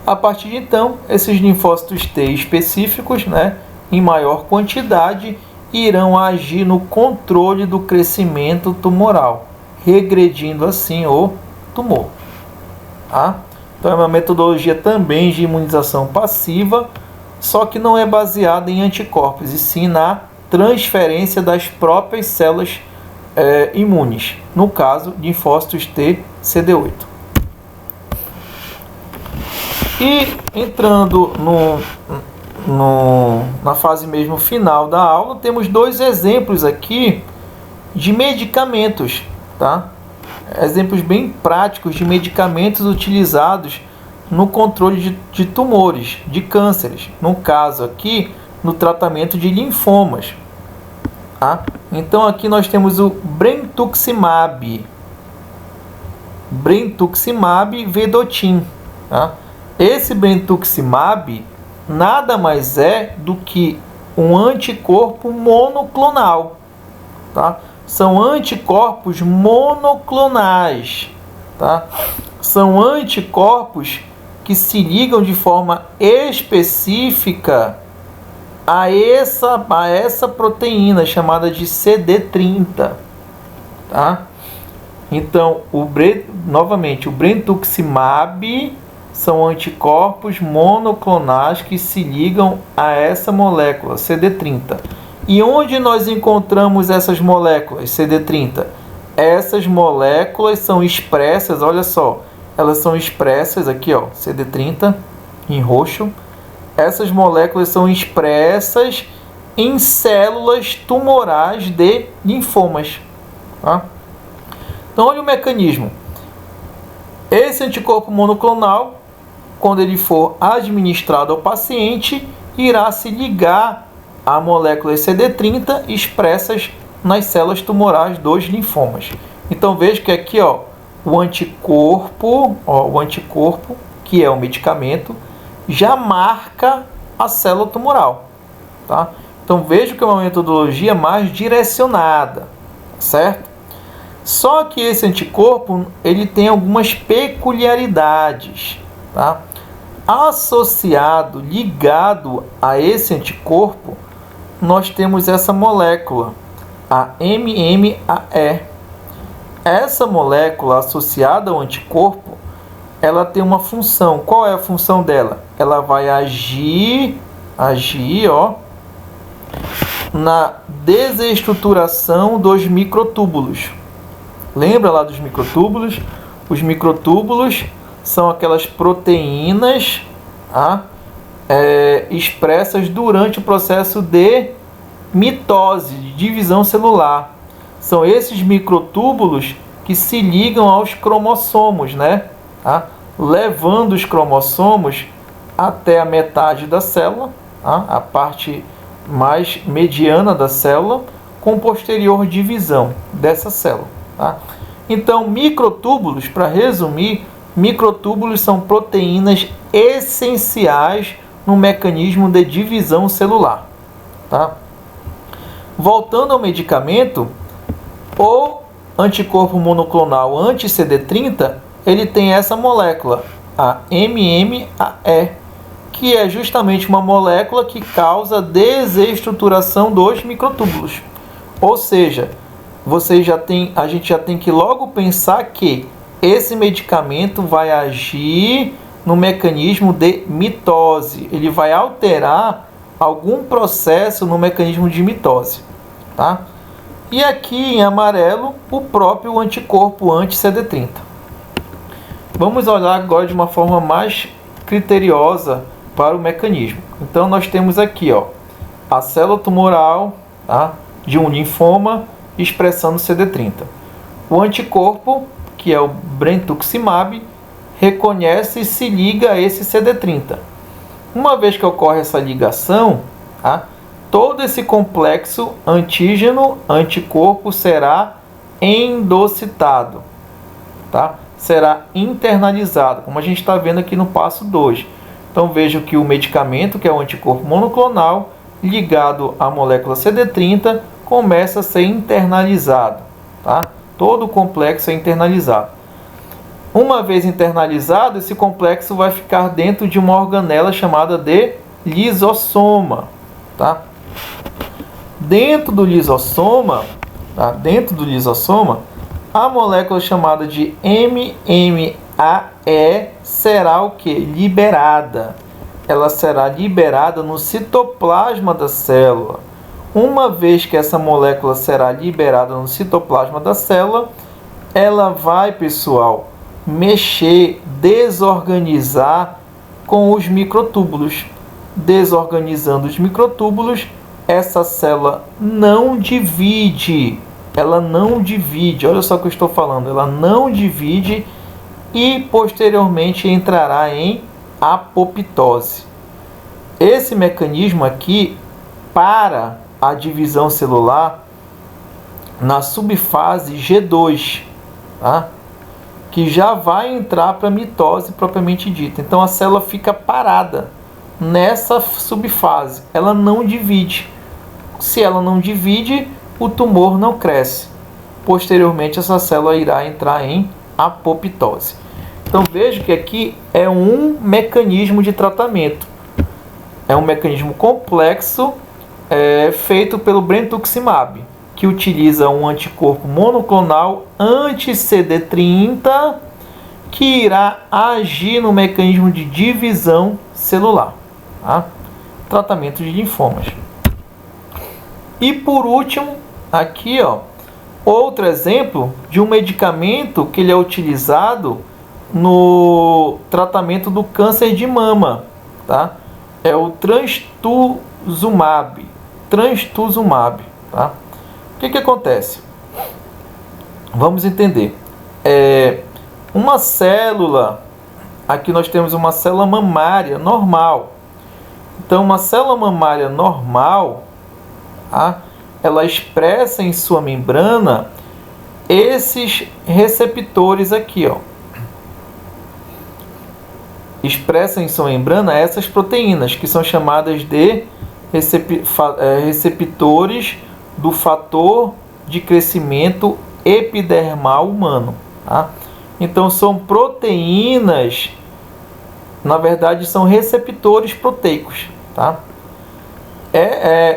A partir de então, esses linfócitos T específicos, né, em maior quantidade, irão agir no controle do crescimento tumoral, regredindo assim o tumor. Tá? Então é uma metodologia também de imunização passiva, só que não é baseada em anticorpos, e sim na transferência das próprias células imunes, no caso, linfócitos T CD8. E entrando na fase mesmo final da aula, temos dois exemplos aqui de medicamentos, tá? Exemplos bem práticos de medicamentos utilizados no controle de tumores, de cânceres. No caso aqui, no tratamento de linfomas. Tá? Então aqui nós temos o brentuximab vedotin. Tá? Esse brentuximab nada mais é do que um anticorpo monoclonal. Tá? São anticorpos monoclonais. Tá? São anticorpos que se ligam de forma específica a essa proteína chamada de CD30, tá? Então, novamente, o brentuximab são anticorpos monoclonais que se ligam a essa molécula CD30. E onde nós encontramos essas moléculas CD30? Essas moléculas são expressas, olha só, elas são expressas aqui, ó, CD30 em roxo. Essas moléculas são expressas em células tumorais de linfomas, tá? Então, olha o mecanismo. Esse anticorpo monoclonal, quando ele for administrado ao paciente, irá se ligar a moléculas CD30 expressas nas células tumorais dos linfomas. Então, veja que aqui, ó, o anticorpo, que é o medicamento, já marca a célula tumoral, tá? Então, veja que é uma metodologia mais direcionada, certo? Só que esse anticorpo, ele tem algumas peculiaridades, tá? Associado, ligado a esse anticorpo, nós temos essa molécula, a MMAE. Essa molécula associada ao anticorpo, ela tem uma função. Qual é a função dela? Ela vai agir, ó, na desestruturação dos microtúbulos. Lembra lá dos microtúbulos? Os microtúbulos são aquelas proteínas, expressas durante o processo de mitose, de divisão celular. São esses microtúbulos que se ligam aos cromossomos, né? Levando os cromossomos até a metade da célula, a parte mais mediana da célula, com posterior divisão dessa célula. Então, microtúbulos, para resumir, microtúbulos são proteínas essenciais no mecanismo de divisão celular, tá? Voltando ao medicamento, o anticorpo monoclonal anti-CD30, ele tem essa molécula, a MMAE, que é justamente uma molécula que causa desestruturação dos microtúbulos. Ou seja, a gente já tem que logo pensar que esse medicamento vai agir no mecanismo de mitose. Ele vai alterar algum processo no mecanismo de mitose, tá? E aqui em amarelo, o próprio anticorpo anti-CD30. Vamos olhar agora de uma forma mais criteriosa para o mecanismo. Então, nós temos aqui, ó, a célula tumoral, tá, de um linfoma expressando CD30. O anticorpo, que é o brentuximab, reconhece e se liga a esse CD30. Uma vez que ocorre essa ligação, todo esse complexo antígeno-anticorpo será endocitado, tá? Será internalizado, como a gente está vendo aqui no passo 2. Então, veja que o medicamento, que é o anticorpo monoclonal, ligado à molécula CD30, começa a ser internalizado, tá? Todo o complexo é internalizado. Uma vez internalizado, esse complexo vai ficar dentro de uma organela chamada de lisossoma, tá? Dentro do lisossoma, a molécula chamada de MMAE será o que? Liberada. Ela será liberada no citoplasma da célula. Uma vez que essa molécula será liberada no citoplasma da célula, ela vai, pessoal, mexer, desorganizar com os microtúbulos. Desorganizando os microtúbulos, essa célula não divide. Ela não divide. Olha só o que eu estou falando. Ela não divide e posteriormente entrará em apoptose. Esse mecanismo aqui para a divisão celular na subfase G2, tá? Que já vai entrar para a mitose propriamente dita. Então a célula fica parada nessa subfase, ela não divide. Se ela não divide, o tumor não cresce. Posteriormente essa célula irá entrar em apoptose. Então veja que aqui é um mecanismo de tratamento. É um mecanismo complexo feito pelo brentuximab, que utiliza um anticorpo monoclonal anti-CD30 que irá agir no mecanismo de divisão celular. Tá? Tratamento de linfomas. E por último, aqui outro exemplo de um medicamento que ele é utilizado no tratamento do câncer de mama, tá? É o trastuzumab. Tá? O que acontece? Vamos entender. Uma célula, aqui nós temos uma célula mamária normal. Então, uma célula mamária normal, tá? Ela expressa em sua membrana esses receptores aqui, expressa em sua membrana essas proteínas, que são chamadas de receptores do fator de crescimento epidermal humano. Tá? Então, são proteínas, na verdade, são receptores proteicos. Tá?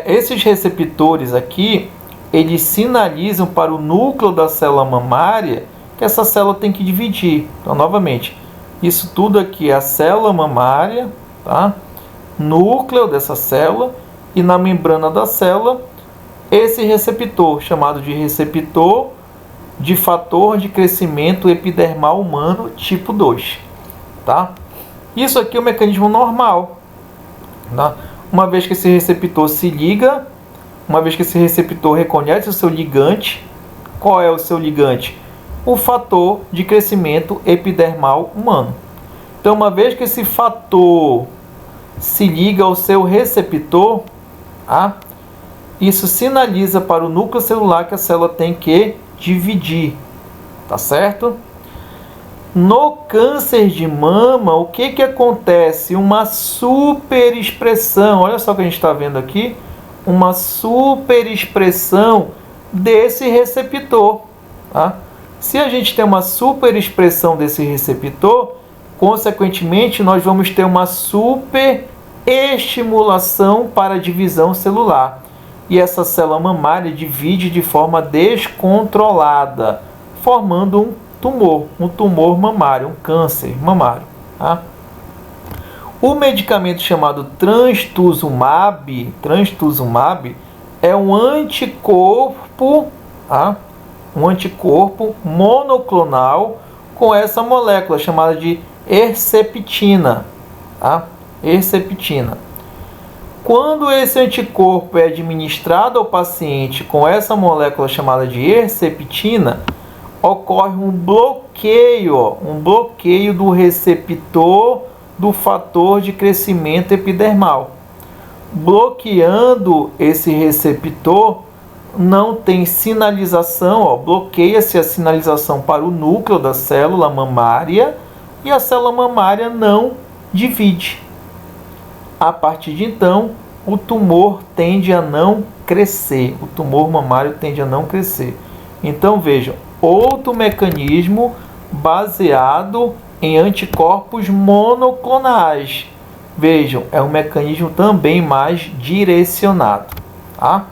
Esses receptores aqui, eles sinalizam para o núcleo da célula mamária que essa célula tem que dividir. Então, novamente, isso tudo aqui é a célula mamária, tá? Núcleo dessa célula, e na membrana da célula, esse receptor, chamado de receptor de fator de crescimento epidermal humano tipo 2. Tá? Isso aqui é o mecanismo normal. Tá? Uma vez que esse receptor se liga, uma vez que esse receptor reconhece o seu ligante, qual é o seu ligante? O fator de crescimento epidermal humano. Então, uma vez que esse fator se liga ao seu receptor, tá? Isso sinaliza para o núcleo celular que a célula tem que dividir, tá certo? No câncer de mama, o que acontece? Uma superexpressão, olha só o que a gente está vendo aqui, uma superexpressão desse receptor, tá? Se a gente tem uma superexpressão desse receptor, consequentemente, nós vamos ter uma superestimulação para a divisão celular. E essa célula mamária divide de forma descontrolada, formando um tumor mamário, um câncer mamário. Tá? O medicamento chamado trastuzumab é um anticorpo, tá? Um anticorpo monoclonal com essa molécula chamada de Herceptina. Tá? Herceptina. Quando esse anticorpo é administrado ao paciente com essa molécula chamada de Herceptina, ocorre um bloqueio do receptor do fator de crescimento epidermal. Bloqueando esse receptor, não tem sinalização, bloqueia-se a sinalização para o núcleo da célula mamária e a célula mamária não divide. A partir de então, o tumor tende a não crescer. O tumor mamário tende a não crescer. Então, vejam, outro mecanismo baseado em anticorpos monoclonais. Vejam, é um mecanismo também mais direcionado. Tá?